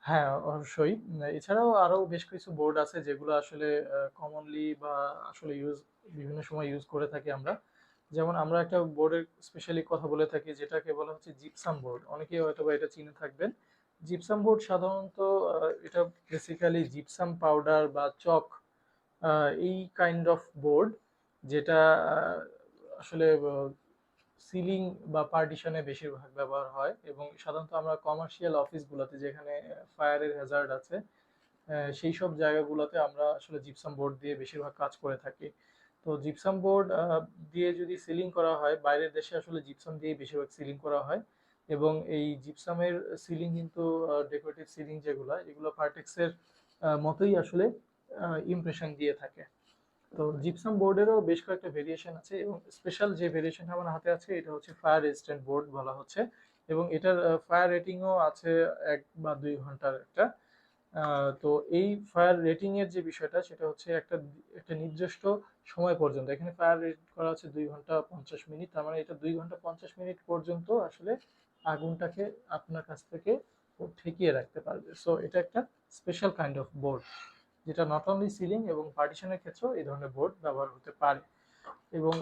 হ্যাঁ, অবশ্যই। এছাড়াও আরো বেশ কিছু বোর্ড আছে যেগুলো আসলে কমনলি বা আসলে বিভিন্ন সময় ইউজ করে থাকি আমরা। যেমন আমরা একটা বোর্ডের স্পেশালি কথা বলে থাকি যেটাকে বলা হচ্ছে জিপসাম বোর্ড। অনেকেই হয়তো বা এটা চিনে থাকবেন। জিপসাম বোর্ড সাধারণত এটা বেসিক্যালি জিপসাম পাউডার বা চক, এই কাইন্ড অফ বোর্ড, যেটা আসলে সিলিং বা পার্টিশনে বেশিরভাগ ব্যবহার হয়। এবং সাধারণত আমরা কমার্শিয়াল অফিসগুলোতে যেখানে ফায়ারের হ্যাজার্ড আছে, সেই সব জায়গাগুলোতে আমরা আসলে জিপসাম বোর্ড দিয়ে বেশিরভাগ কাজ করে থাকি। তো জিপসাম বোর্ড দিয়ে যদি সিলিং করা হয়, বাইরের দেশে আসলে জিপসাম দিয়ে বেশিরভাগ সিলিং করা হয়। এবং এই জিপসামের সিলিং কিন্তু ডেকোরেটিভ সিলিং যেগুলো, এগুলো পার্টেক্সের মতোই আসলে ইমপ্রেশন দিয়ে থাকে। তো জিপসাম বোর্ডেরও বেশ কয়েকটা ভেরিয়েশন আছে, এবং স্পেশাল যে ভেরিয়েশন আমার হাতে আছে এটা হচ্ছে ফায়ার রেজিস্ট্যান্ট বোর্ড বলা হচ্ছে। এবং এটার ফায়ার রেটিংও আছে 1 বা 2 ঘন্টার একটা। তো এই ফায়ার রেটিং এর যে বিষয়টা সেটা হচ্ছে একটা একটা নির্দিষ্ট সময় পর্যন্ত, এখানে ফায়ার রেট করা আছে 2 ঘন্টা 50 মিনিট, তার মানে এটা 2 ঘন্টা 50 মিনিট পর্যন্ত আসলে আগুনটাকে আপনার কাছ থেকে ও ঠেকিয়ে রাখতে পারবে। সো এটা একটা স্পেশাল কাইন্ড অফ বোর্ড, যেটা নট অনলি সিলিং এবং পার্টিশনের ক্ষেত্রেও এই ধরনের বোর্ড ব্যবহার হতে পারে। এবং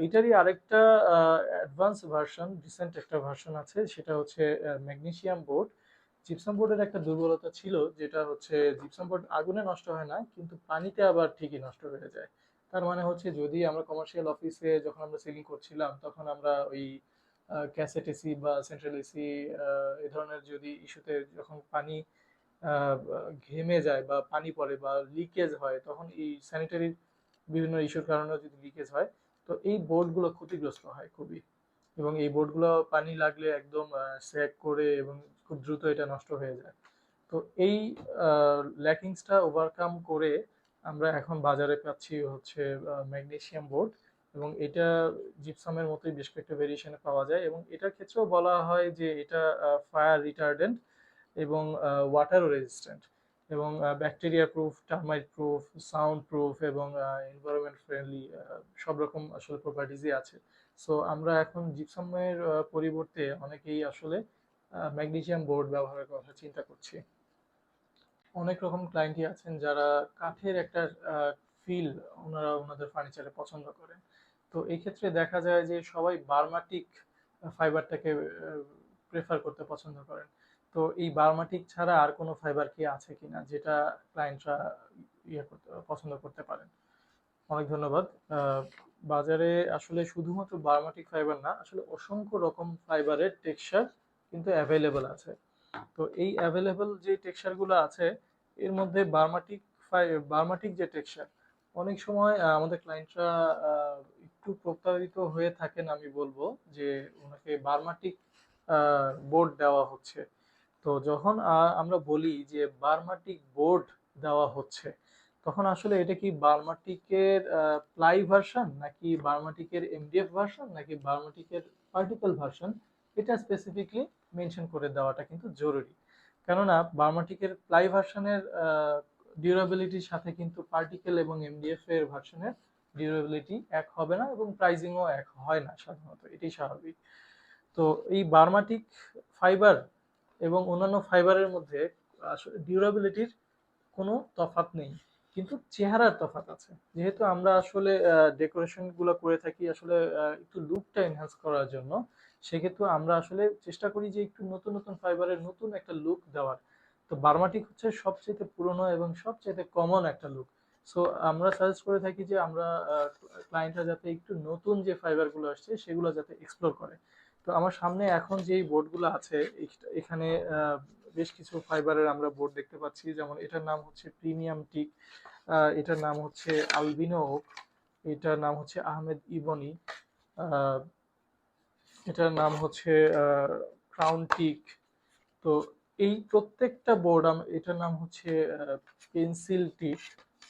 এটারই আরেকটা অ্যাডভান্স ভার্সন, রিসেন্ট একটা ভার্সন আছে, সেটা হচ্ছে ম্যাগনেসিয়াম বোর্ড। জিপসাম বোর্ডের একটা দুর্বলতা ছিল, যেটা হচ্ছে জিপসাম বোর্ড আগুনে নষ্ট হয় না, কিন্তু পানিতে আবার ঠিকই নষ্ট হয়ে যায়। তার মানে হচ্ছে যদি আমরা কমার্শিয়াল অফিসে যখন আমরা সিলিং করছিলাম, তখন আমরা ওই ক্যাসেট এসি বা সেন্ট্রাল এসি এই ধরনের যদি ইস্যুতে যখন পানি ঘেমে যায় বা পানি পড়ে বা লিকেজ হয়, তখন এই স্যানিটারি বিভিন্ন ইস্যুর কারণে যদি লিকেজ হয়, তো এই বোর্ডগুলো ক্ষতিগ্রস্ত হয় খুবই। এবং এই বোর্ডগুলো পানি লাগলে একদম স্যাগ করে এবং খুব দ্রুত এটা নষ্ট হয়ে যায়। তো এই ল্যাকিংসটা ওভারকাম করে আমরা এখন বাজারে পাচ্ছি হচ্ছে ম্যাগনেসিয়াম বোর্ড। এবং এটা জিপসামের মতোই বেশ কয়েকটা ভেরিয়েশনে পাওয়া যায়, এবং এটার ক্ষেত্রেও বলা হয় যে এটা ফায়ার রিটার্ডেন্ট এবং ওয়াটারও রেজিস্ট্যান্ট এবং bacteria proof, termite proof, sound proof এবং এনভায়রনমেন্ট ফ্রেন্ডলি, সব রকম আসলে প্রপার্টিজই আছে। সো আমরা এখন জিপসামের পরিবর্তে অনেকেই আসলে ম্যাগনেসিয়াম বোর্ড ব্যবহারের কথা চিন্তা করছি। অনেক রকম ক্লায়েন্টই আছেন যারা কাঠের একটা ফিল ওনারা ওনাদের ফার্নিচারে পছন্দ করেন। তো এই ক্ষেত্রে দেখা যায় যে সবাই বার্মাটিক ফাইবারটাকে প্রেফার করতে পছন্দ করেন। তো এই বার্মাটিক ছাড়া আর কোনো ফাইবার কি আছে কিনা যেটা ক্লায়েন্টরা ইয়ে করতে পছন্দ করতে পারেন? অনেক ধন্যবাদ। আহ, বাজারে আসলে শুধুমাত্র বার্মাটিক ফাইবার না, আসলে অসংখ্য রকম ফাইবারের টেক্সচার কিন্তু অ্যাভেলেবল আছে। তো এই অ্যাভেলেবল যে টেক্সচারগুলো আছে, এর মধ্যে বার্মাটিক যে টেক্সচার, অনেক সময় আমাদের ক্লায়েন্টরা একটু প্রতারিত হয়ে থাকেন, আমি বলবো যে ওনাকে বার্মাটিক বোর্ড দেওয়া হচ্ছে। তো যখন আমরা বলি যে বার্মাটিক বোর্ড দেওয়া হচ্ছে, তখন আসলে এটা কি বার্মাটিকের প্লাই ভার্সন, নাকি বার্মাটিকের এমডিএফ ভার্সন, নাকি বার্মাটিকের পার্টিকেল ভার্সন, এটা স্পেসিফিকলি মেনশন করে দেওয়াটা কিন্তু জরুরি। কেননা বার্মাটিকের প্লাই ভার্সনের ডিউরেবিলিটির সাথে কিন্তু পার্টিকেল এবং এমডিএফ এর ভার্সনের ডিউরেবিলিটি এক হবে না, এবং প্রাইজিংও এক হয় না সাধারণত, এটাই স্বাভাবিক। তো এই বার্মাটিক ফাইবার এবং অন্যান্য ফাইবারের মধ্যে আসলে ডিউরেবিলিটির কোনো তফাৎ নেই। কিন্তু চেহারার তফাৎ আছে। যেহেতু আমরা আসলে ডেকোরেশন গুলো করে থাকি আসলে একটু লুকটা এনহ্যান্স করার জন্য, সেক্ষেত্রে আমরা আসলে চেষ্টা করি যে একটু নতুন নতুন ফাইবারের নতুন একটা লুক দেওয়ার। তো বার্মাটিক হচ্ছে সবচেয়ে পুরনো এবং সবচেয়ে কমন একটা লুক। সো আমরা সাজেস্ট করে থাকি যে আমরা ক্লায়েন্টরা যাতে একটু নতুন যে ফাইবার গুলো আসছে সেগুলো যাতে এক্সপ্লোর করে। তো আমার সামনে এখন যেই বোর্ডগুলো আছে এখানে বেশ কিছু ফাইবারের আমরা বোর্ড দেখতে পাচ্ছি, যেমন এটার নাম হচ্ছে প্রিমিয়াম টিক, এটার নাম হচ্ছে আলবিনো ওক, এটার নাম হচ্ছে আহমেদ ইবনি, আহ, এটার নাম হচ্ছে ক্রাউন টিক। তো এই প্রত্যেকটা বোর্ড এটার নাম হচ্ছে পেন্সিল টিপ,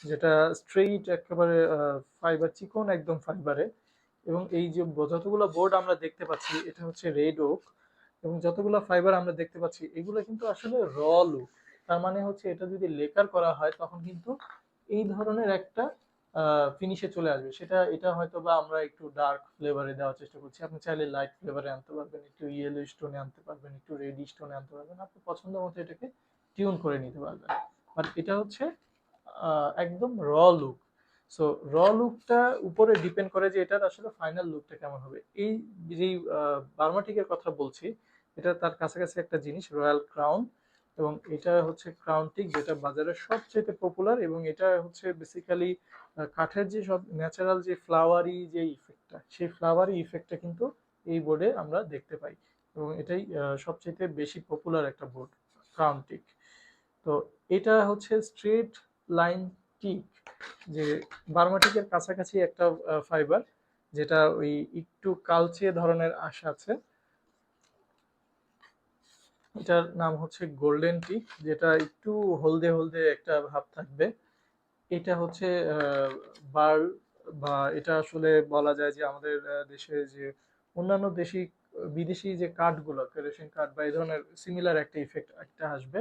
যেটা স্ট্রেইট একেবারে ফাইবার, চিকন একদম ফাইবারে। এবং এই যে যতগুলো বোর্ড আমরা দেখতে পাচ্ছি এটা হচ্ছে রেড ওক, এবং যতগুলো ফাইবার আমরা দেখতে পাচ্ছি এগুলো কিন্তু আসলে র লুক। তার মানে হচ্ছে এটা যদি লেকার করা হয় তখন কিন্তু এই ধরনের একটা ফিনিশে চলে আসবে। সেটা এটা হয়তো বা আমরা একটু ডার্ক ফ্লেভারে দেওয়ার চেষ্টা করছি, আপনি চাইলে লাইট ফ্লেভারে আনতে পারবেন, একটু ইয়েলো স্টোনে আনতে পারবেন, একটু রেড স্টোনে আনতে পারবেন, আপনি পছন্দ মতো এটাকে টিউন করে নিতে পারবেন। বাট এটা হচ্ছে একদম র লুক। সো র লুকটা উপরে ডিপেন্ড করে যে এটার আসলে ফাইনাল লুকটা কেমন হবে। এই যেই বার্মাটিকের কথা বলছি, এটা তার কাছাকাছি একটা জিনিস রয়্যাল ক্রাউন, এবং এটা হচ্ছে ক্রাউন টিক, যেটা বাজারে সবচেয়ে পপুলার। এবং এটা হচ্ছে বেসিক্যালি কাঠের যে সব ন্যাচারাল যে ফ্লাওয়ারি যে ইফেক্টটা, সেই ফ্লাওয়ারি ইফেক্টটা কিন্তু এই বোর্ডে আমরা দেখতে পাই, এবং এটাই সবচেয়ে বেশি পপুলার একটা বোর্ড, ক্রাউন টিক। তো এটা হচ্ছে স্ট্রেট লাইন টিক, যে বার্মাটিকের কাছাকাছি একটা ফাইবার, যেটা ওই একটু কালচে ধরনের আঁশ আছে। এটার নাম হচ্ছে গোল্ডেন টিক, যেটা একটু হলদে হলদে একটা ভাব থাকবে। এটা হচ্ছে বার, বা এটা আসলে বলা যায় যে আমাদের দেশে যে অন্যান্য বিদেশি যে কাঠগুলো, কেরোসিন কাঠ বা এই ধরনের সিমিলার একটা ইফেক্ট একটা আসবে।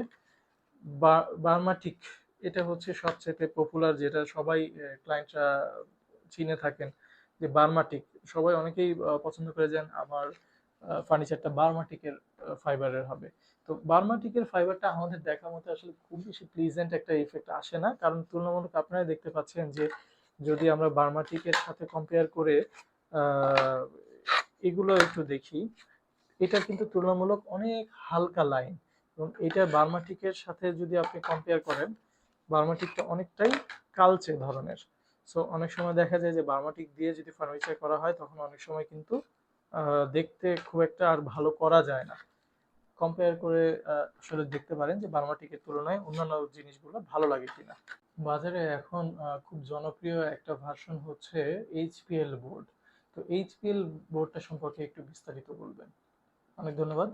বার্মাটিক, এটা হচ্ছে সবচেয়ে পপুলার, যেটা সবাই ক্লায়েন্টরা চিনে থাকেন যে বার্মাটিক। সবাই অনেকেই পছন্দ করে যান আমার ফার্নিচারটা বার্মাটিকের ফাইবারের হবে। তো বার্মাটিকের ফাইবারটা আমাদের দেখা মতো আসলে খুব বেশি প্লিজেন্ট একটা ইফেক্ট আসে না, কারণ তুলনামূলক আপনারা দেখতে পাচ্ছেন যে যদি আমরা বার্মাটিকের সাথে কম্পেয়ার করে আহ, এগুলো একটু দেখি, এটা কিন্তু তুলনামূলক অনেক হালকা লাইন। এবং এটা বার্মাটিকের সাথে যদি আপনি কম্পেয়ার করেন, বার্মাটিকটা অনেকটাই কালচে ধরনের। সো অনেক সময় দেখা যায় যে বার্মাটিক দিয়ে যদি ফার্নিচার করা হয় তখন অনেক সময় কিন্তু দেখতে খুব একটা আর ভালো করা যায় না। কম্পেয়ার করে আসলে দেখতে পারেন যে বার্মাটিকের তুলনায় অন্যান্য জিনিসগুলো ভালো লাগে কিনা। বাজারে এখন খুব জনপ্রিয় একটা ভার্সন হচ্ছে এইচপিএল বোর্ড। তো এইচপিএল বোর্ডটা সম্পর্কে একটু বিস্তারিত বলবেন। অনেক ধন্যবাদ।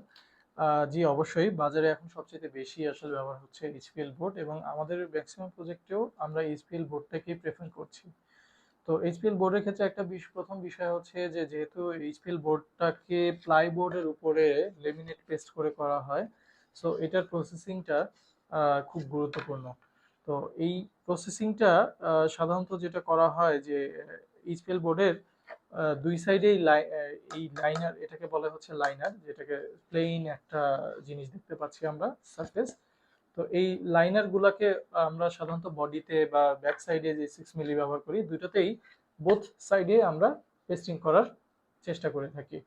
জি, অবশ্যই বাজারে এখন সবচেয়ে বেশি আসলে ব্যবহার হচ্ছে এইচপিএল বোর্ড, এবং আমাদের ম্যাক্সিমাম প্রজেক্টেও আমরা এইচপিএল বোর্ডটাকেই প্রেফার করছি। তো এইচপিএল বোর্ডের ক্ষেত্রে একটা প্রথম বিষয় হচ্ছে যে যেহেতু এইচপিএল বোর্ডটাকে প্লাই বোর্ডের উপরে লেমিনেট পেস্ট করে করা হয়, সো এটার প্রসেসিংটা খুব গুরুত্বপূর্ণ। তো এই প্রসেসিংটা সাধারণত যেটা করা হয় যে এইচপিএল বোর্ডের দুই সাইডেই এই লাইনার, এটাকে বলা হচ্ছে লাইনার, যেটাকে প্লেন একটা জিনিস দেখতে পাচ্ছি আমরা, সারফেস। তো এই লাইনার গুলাকে আমরা সাধারণত বডিতে বা ব্যাক সাইডে যে 6 মিলি ব্যবহার করি, দুটোতেই বোথ সাইডে আমরা পেস্টিং করার চেষ্টা করে থাকি।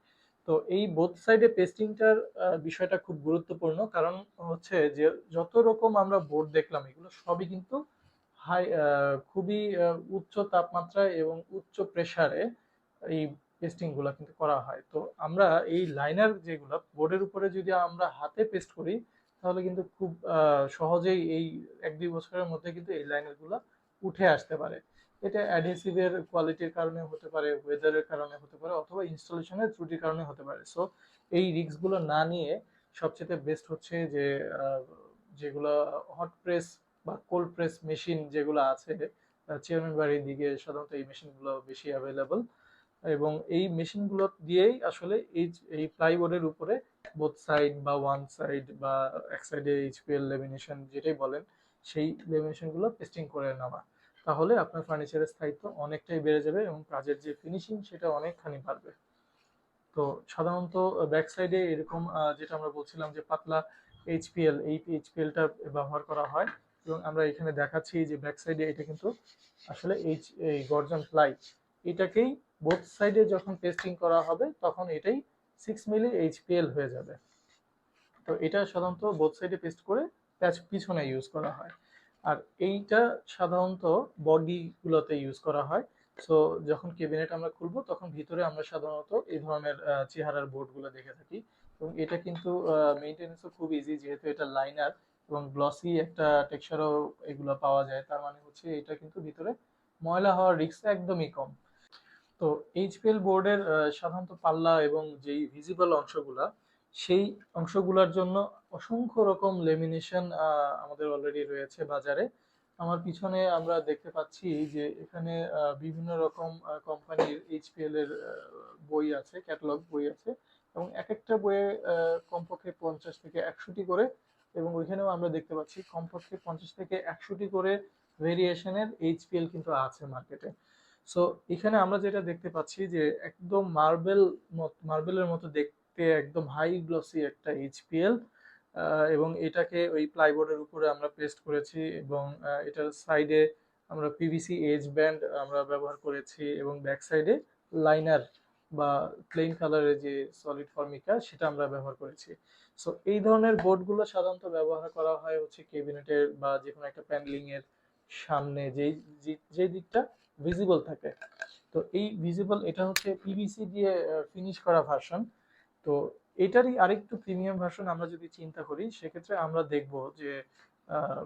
তো এই বোথ সাইডে পেস্টিংটার বিষয়টা খুব গুরুত্বপূর্ণ, কারণ হচ্ছে যে যত রকম আমরা বোর্ড দেখলাম এগুলো সবই কিন্তু খুবই উচ্চ তাপমাত্রায় এবং উচ্চ প্রেসারে এই পেস্টিং গুলা কিন্তু করা হয়। তো আমরা এই লাইনার যেগুলো বোর্ডের উপরে যদি আমরা হাতে পেস্ট করি, তাহলে কিন্তু খুব সহজেই এই 1-2 বছরের মধ্যে কিন্তু এই লাইনার গুলা উঠে আসতে পারে। এটা অ্যাডহেসিভের কোয়ালিটির কারণে হতে পারে, ওয়েদারের কারণে হতে পারে, অথবা ইনস্টলেশনের ত্রুটির কারণে হতে পারে। সো এই রিস্ক গুলো না নিয়ে সবচেয়ে বেস্ট হচ্ছে যে যেগুলো হট প্রেস বা কোল্ড প্রেস মেশিন যেগুলো আছে, চেয়ারম্যান বাড়ির দিকে সাধারণত এই মেশিনগুলো বেশি অ্যাভেলেবল, এবং এই মেশিনগুলো দিয়েই আসলে এই প্লাইবোর্ডের উপরে বোথ সাইড বা ওয়ান সাইড বা এক সাইডে এইচপিএল লেমিনেশন যেটাই বলেন, সেই লেমিনেশন গুলো পেস্টিং করে নেওয়া। তাহলে আপনার ফার্নিচারের স্থায়িত্ব অনেকটাই বেড়ে যাবে এবং কাজের যে ফিনিশিং সেটা অনেকখানি বাড়বে। তো সাধারণত ব্যাক সাইডে এরকম যেটা আমরা বলছিলাম যে পাতলা এইচপিএল, এই এইচপিএলটা ব্যবহার করা হয়। এবং আমরা এখানে দেখাচ্ছি যে ব্যাক সাইডে এটা কিন্তু আসলে এই গর্জন প্লাই, এটাকেই বোথ সাইডে যখন পেস্টিং করা হবে তখন এটাই 6 মিলি এইচপিএল হয়ে যাবে। তো এটা সাধারণত বোথ সাইডে পেস্ট করে প্যাচ পিছনে ইউজ করা হয়। আর এইটা সাধারণত বডি গুলোতে ইউজ করা হয়। সো যখন ক্যাবিনেট আমরা খুলবো তখন ভিতরে আমরা সাধারণত এই ধরনের চেহারার বোর্ডগুলো দেখে থাকি। এবং এটা কিন্তু মেইনটেনেন্সও খুব ইজি, যেহেতু এটা লাইনার এবং গ্লসি একটা টেক্সচারও এগুলো পাওয়া যায়, তার মানে হচ্ছে এটা কিন্তু ভিতরে ময়লা হওয়ার রিস্ক একদমই কম। তো এইচপিএল বোর্ডের সাধারণত পাল্লা এবং যেই ভিজিবল অংশগুলা, সেই অংশগুলোর জন্য অসংখ্য রকম লেমিনেশন আমাদের অলরেডি রয়েছে বাজারে। আমার পিছনে আমরা দেখতে পাচ্ছি যে এখানে বিভিন্ন রকম কোম্পানির এইচপিএল এর বই আছে, ক্যাটালগ বই আছে, এবং এক একটা বইয়ে কমপক্ষে 50 থেকে 100টি করে, এবং ওইখানেও আমরা দেখতে পাচ্ছি কমপক্ষে 50 থেকে 100টি করে ভেরিয়েশনের এইচপিএল কিন্তু আছে মার্কেটে। সো এখানে আমরা যেটা দেখতে পাচ্ছি যে একদম মার্বেলের মতো দেখতে একদম হাই গ্লসি একটা এইচপিএল, এবং এটাকে ওই প্লাইবোর্ডের উপরে আমরা পেস্ট করেছি, এবং এটার সাইডে আমরা পিভিসি এজ ব্যান্ড আমরা ব্যবহার করেছি, এবং ব্যাক সাইডে লাইনার বা প্লেন কালারের যে সলিড ফর্মিকা সেটা আমরা ব্যবহার করেছি। সো এই ধরনের বোর্ডগুলো সাধারণত ব্যবহার করা হয় হচ্ছে কেবিনেটের বা যে কোনো একটা প্যানেলিং এর সামনে যে দিকটা ভিজিবল থাকে। তো এই ভিজিবল এটা হচ্ছে পিভিসি দিয়ে ফিনিশ করা ভার্সন। তো এটারই আরেকটু প্রিমিয়াম ভার্সন আমরা যদি চিন্তা করি, সেক্ষেত্রে আমরা দেখব যে আহ,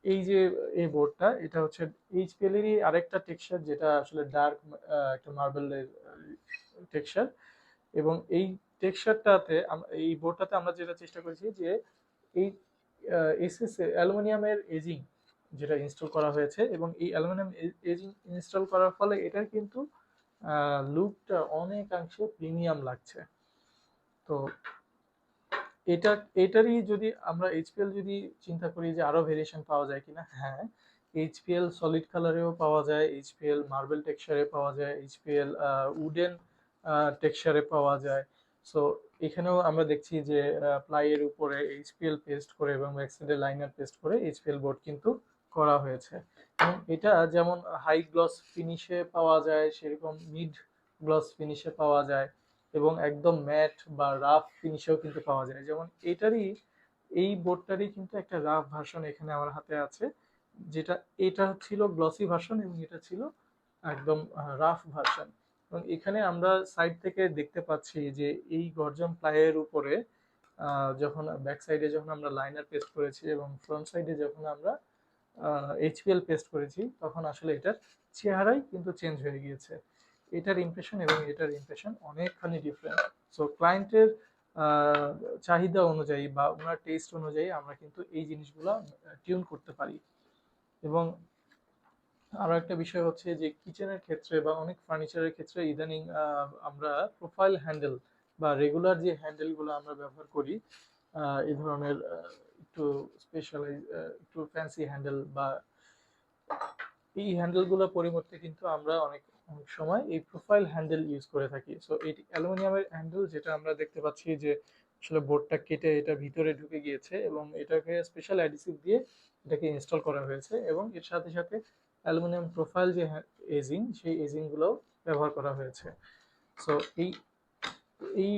এই যে এই বোর্ডটা, এটা হচ্ছে এইচপিএল এরই আরেকটা টেক্সচার, যেটা আসলে ডার্ক একটা মার্বেলের টেক্সচার। এবং এই টেক্সচারটাতে এই বোর্ডটাতে আমরা যেটা চেষ্টা করেছি যে এই এসএস অ্যালুমিনিয়ামের এজিং যেটা ইনস্টল করা হয়েছে, এবং এই অ্যালুমিনিয়াম এজিং ইনস্টল করার ফলে এটার কিন্তু লুকটা অনেকাংশে প্রিমিয়াম লাগছে। তো এটা এটারই যদি আমরা এইচপিএল যদি চিন্তা করি যে আরো ভেরিয়েশন পাওয়া যায় কিনা, হ্যাঁ, এইচপিএল সলিড কালারেও পাওয়া যায়, এইচপিএল মার্বেল টেক্সচারে পাওয়া যায়, এইচপিএল উডেন টেক্সচারে পাওয়া যায়। সো এখানেও আমরা দেখছি যে প্লাইয়ের উপরে এইচপিএল পেস্ট করে এবং ব্যাকসাইডে লাইনার পেস্ট করে এইচপিএল বোর্ড কিন্তু করা হয়েছে। এবং এটা যেমন হাই গ্লস ফিনিশে পাওয়া যায়, সেরকম মিড গ্লস ফিনিশে পাওয়া যায়, এবং একদম ম্যাট বা রাফ ফিনিশেও কিন্তু পাওয়া যায়। যেমন এই বোর্ডটারই কিন্তু একটা রাফ ভার্সন এখানে আমার হাতে আছে, যেটা এটা ছিল গ্লসি ভার্সন এবং এটা ছিল একদম রাফ ভার্সন। এবং এখানে আমরা সাইড থেকে দেখতে পাচ্ছি যে এই গর্জন প্লাইয়ের উপরে যখন ব্যাক সাইডে যখন আমরা লাইনার পেস্ট করেছি এবং ফ্রন্ট সাইডে যখন আমরা এইচপিএল পেস্ট করেছি, তখন আসলে এটার চেহারাই কিন্তু চেঞ্জ হয়ে গিয়েছে। এটার ইমপ্রেশন এবং এটার ইমপ্রেশন অনেকখানি ডিফারেন্ট। সো ক্লায়েন্টের চাহিদা অনুযায়ী বা ওনার টেস্ট অনুযায়ী আমরা কিন্তু এই জিনিসগুলো টিউন করতে পারি। এবং আরো একটা বিষয় হচ্ছে যে কিচেনের ক্ষেত্রে বা অনেক ফার্নিচারের ক্ষেত্রে ইদানিং আমরা প্রোফাইল হ্যান্ডেল বা রেগুলার যে হ্যান্ডেলগুলো আমরা ব্যবহার করি, এই ধরনের একটু স্পেশালাইজ একটু ফ্যান্সি হ্যান্ডেল বা এই হ্যান্ডেলগুলোর পরিবর্তে কিন্তু আমরা অনেক অনেক সময় এই প্রোফাইল হ্যান্ডেল ইউজ করে থাকি। সো এই অ্যালুমিনিয়ামের হ্যান্ডেল, যেটা আমরা দেখতে পাচ্ছি যে আসলে বোর্ডটা কেটে এটা ভিতরে ঢুকে গিয়েছে এবং এটাকে স্পেশাল অ্যাডিসিভ দিয়ে এটাকে ইনস্টল করা হয়েছে, এবং এর সাথে সাথে অ্যালুমিনিয়াম প্রোফাইল যে এজিং, সেই এজিং গুলোও ব্যবহার করা হয়েছে। সো এই এই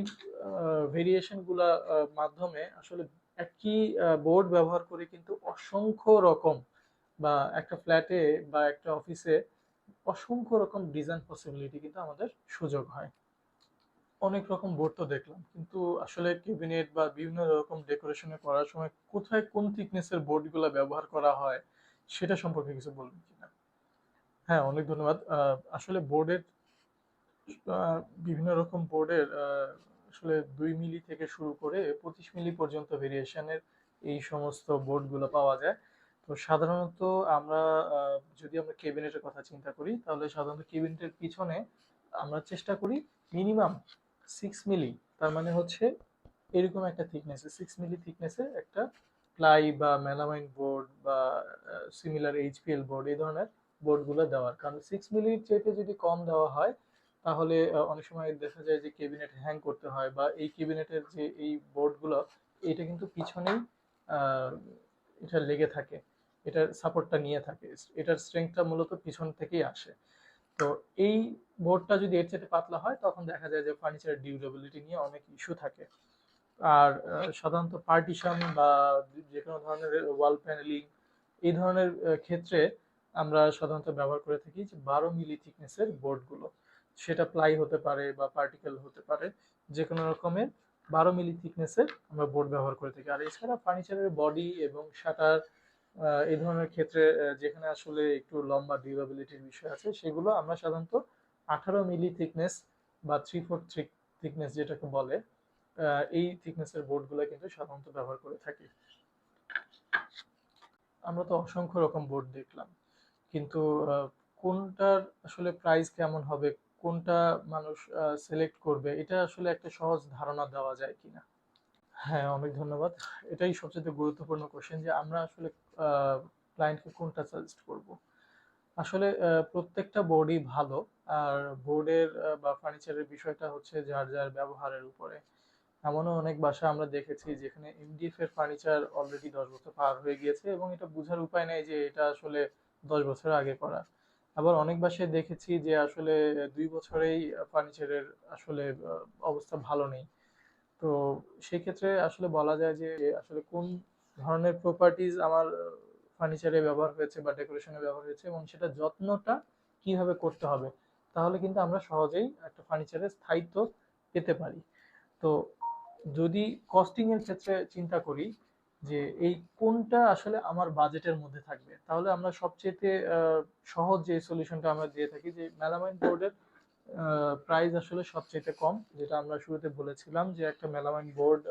ভেরিয়েশন গুলা মাধ্যমে আসলে একই বোর্ড ব্যবহার করে কিন্তু অসংখ্য রকম, বা একটা ফ্ল্যাটে বা একটা অফিসে অসংখ্য রকম ডিজাইন পসিবিলিটি কিন্তু আমাদের সুযোগ হয়। অনেক রকম বোর্ড তো দেখলাম, কিন্তু আসলে ক্যাবিনেট বা বিভিন্ন রকম ডেকোরেশনে করার সময় কোথায় কোন থিকনেসের বোর্ডগুলো ব্যবহার করা হয় সেটা সম্পর্কে কিছু বলবেন কিনা? হ্যাঁ, অনেক ধন্যবাদ। আসলে বোর্ডের বিভিন্ন রকম বোর্ডের আসলে 2 মিলি থেকে শুরু করে 25 মিলি পর্যন্ত ভেরিয়েশনের এই সমস্ত বোর্ডগুলো পাওয়া যায়। তো সাধারণত আমরা যদি আমরা কেবিনেটের কথা চিন্তা করি, তাহলে সাধারণত কেবিনেটের পিছনে আমরা চেষ্টা করি মিনিমাম 6 মিলি, তার মানে হচ্ছে এরকম একটা থিকনেসে 6 মিলি থিকনেসের একটা প্লাই বা মেলামাইন বোর্ড বা সিমিলার এইচপিএল বোর্ড, এই ধরনের বোর্ডগুলো দেওয়ার কারণ 6 মিলির চাইতে যদি কম দেওয়া হয়, তাহলে অনেক সময় দেখা যায় যে কেবিনেট হ্যাং করতে হয়, বা এই কেবিনেটের যে এই বোর্ডগুলো, এটা কিন্তু পিছনেই আহ, এটা লেগে থাকে। এটার সাপোর্টটা নিয়ে থাকে। এটার স্ট্রেংথটা মূলত পিছন থেকেই আসে। তো এই বোর্ডটা যদি এর চেয়ে পাতলা হয় তখন দেখা যায় যে ফার্নিচারের ডিউরেবিলিটি নিয়ে অনেক ইস্যু থাকে। আর সাধারণত পার্টিশন বা যে কোনো ধরনের ওয়াল প্যানেলিং এই ধরনের ক্ষেত্রে আমরা সাধারণত ব্যবহার করে থাকি যে 12 মিলি থিকনেসের বোর্ডগুলো। সেটা প্লাই হতে পারে বা পার্টিকেল হতে পারে, যে কোনো রকমের 12 মিলি থিকনেসের আমরা বোর্ড ব্যবহার করে থাকি। আর এছাড়া ফার্নিচারের বডি এবং শাটার এই ধরনের ক্ষেত্রে যেখানে আসলে একটু লম্বা ডিউরেবিলিটির বিষয় আছে, সেগুলো আমরা সাধারণত 18 মিলি থিকনেস বা 3/4 থিকনেস যেটাকে বলে, এই থিকনেসের বোর্ডগুলো কিন্তু সাধারণত ব্যবহার করে থাকি। আমরা তো অসংখ্য রকম বোর্ড দেখলাম, কিন্তু কোনটার আসলে প্রাইস কেমন হবে, কোনটা মানুষ সিলেক্ট করবে, এটা আসলে একটা সহজ ধারণা দেওয়া যায় কিনা? হ্যাঁ, অনেক ধন্যবাদ। এটাই সবচেয়ে গুরুত্বপূর্ণ কোশ্চেন যে আমরা আসলে ক্লায়েন্টকে কোনটা সাজেস্ট করব। আসলে প্রত্যেকটা বোর্ডই ভালো। আর বোর্ডের বা ফার্নিচারের বিষয়টা হচ্ছে যার যার ব্যবহারের উপরে। এমনও অনেক বাসা আমরা দেখেছি যেখানে এমডিএফ এর ফার্নিচার অলরেডি 10 বছর পার হয়ে গিয়েছে এবং এটা বোঝার উপায় নেই যে এটা আসলে 10 বছর আগে করা। আবার অনেক বাসায় দেখেছি যে আসলে 2 বছরেই ফার্নিচারের আসলে অবস্থা ভালো নেই। তো সেক্ষেত্রে আসলে বলা যায় যে আসলে কোন ধরনের প্রপার্টিজ আমার ফার্নিচারে ব্যবহার হয়েছে বা ডেকোরেশনে ব্যবহার হয়েছে এবং সেটা যত্নটা কিভাবে করতে হবে, তাহলে কিন্তু আমরা সহজেই একটা ফার্নিচারের স্থায়িত্ব পেতে পারি। তো যদি কস্টিং এর ক্ষেত্রে চিন্তা করি যে এই কোনটা আসলে আমার বাজেটের মধ্যে থাকবে, তাহলে আমরা সবচেয়ে সহজ যে সলিউশনটা আমরা দিয়ে থাকি যে মেলামাইন বোর্ডের প্রাইস আসলে সবচেয়ে কম, যেটা আমরা শুরুতে বলেছিলাম যে একটা মেলামাইন বোর্ড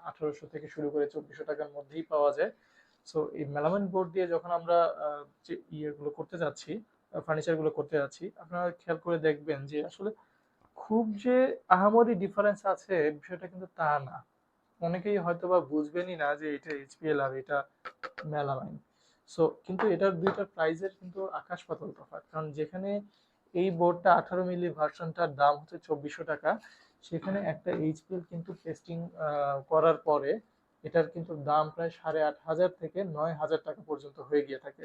1800 থেকে শুরু করে 2400 টাকার মধ্যেই পাওয়া যায়। সো এই মেলামাইন বোর্ড দিয়ে যখন আমরা যে ইয়েগুলো করতে যাচ্ছি, ফার্নিচার গুলো করতে যাচ্ছি, আপনারা খেয়াল করে দেখবেন যে আসলে খুব যে আহামরি ডিফারেন্স আছে বিষয়টা কিন্তু তা না। অনেকেই হয়তোবা বুঝবেনই না যে এটা এইচপিএল আর এটা মেলামাইন। সো কিন্তু এটার দুইটার প্রাইসের কিন্তু আকাশ পাতাল তফাৎ। কারণ যেখানে এই বোর্ডটা 18 মিলি ভার্সনটার দাম হচ্ছে 2400 টাকা, সেখানে একটা এইচপিএল কিন্তু টেস্টিং করার পরে এটার কিন্তু দাম প্রায় 8500 থেকে 9000 টাকা পর্যন্ত হয়ে গিয়ে থাকে।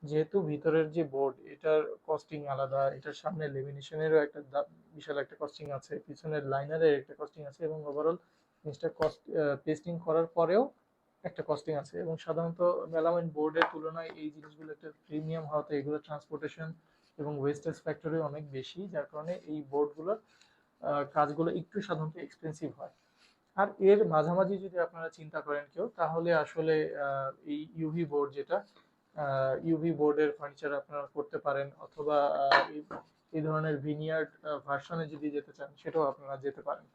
যেহেতু ভিতরের যে বোর্ড এটার কস্টিং আলাদা, এটার সামনে লেমিনেশনেরও একটা বিশাল একটা কস্টিং আছে, পিছনের লাইনারের একটা কস্টিং আছে, এবং ওভারঅল জিনিসটা কস্ট পেস্টিং করার পরেও একটা কস্টিং আছে। এবং সাধারণত মেলামাইন বোর্ডের তুলনায় এই জিনিসগুলো একটা প্রিমিয়াম হওয়াতে এগুলো ট্রান্সপোর্টেশন এবং ওয়েস্টেজ ফ্যাক্টরি অনেক বেশি, যার কারণে এই বোর্ডগুলোর কাজগুলো একটু সাধারণত এক্সপেন্সিভ হয়। আর এর মাঝামাঝি যদি আপনারা চিন্তা করেন কেউ, তাহলে আসলে এই ইউভি বোর্ড যেটা, ইউভি বোর্ডের ফার্নিচার আপনারা করতে পারেন, অথবা এই ধরনের ভিনিয়ার্ড ভার্সনে যদি যেতে চান সেটাও আপনারা যেতে পারেন।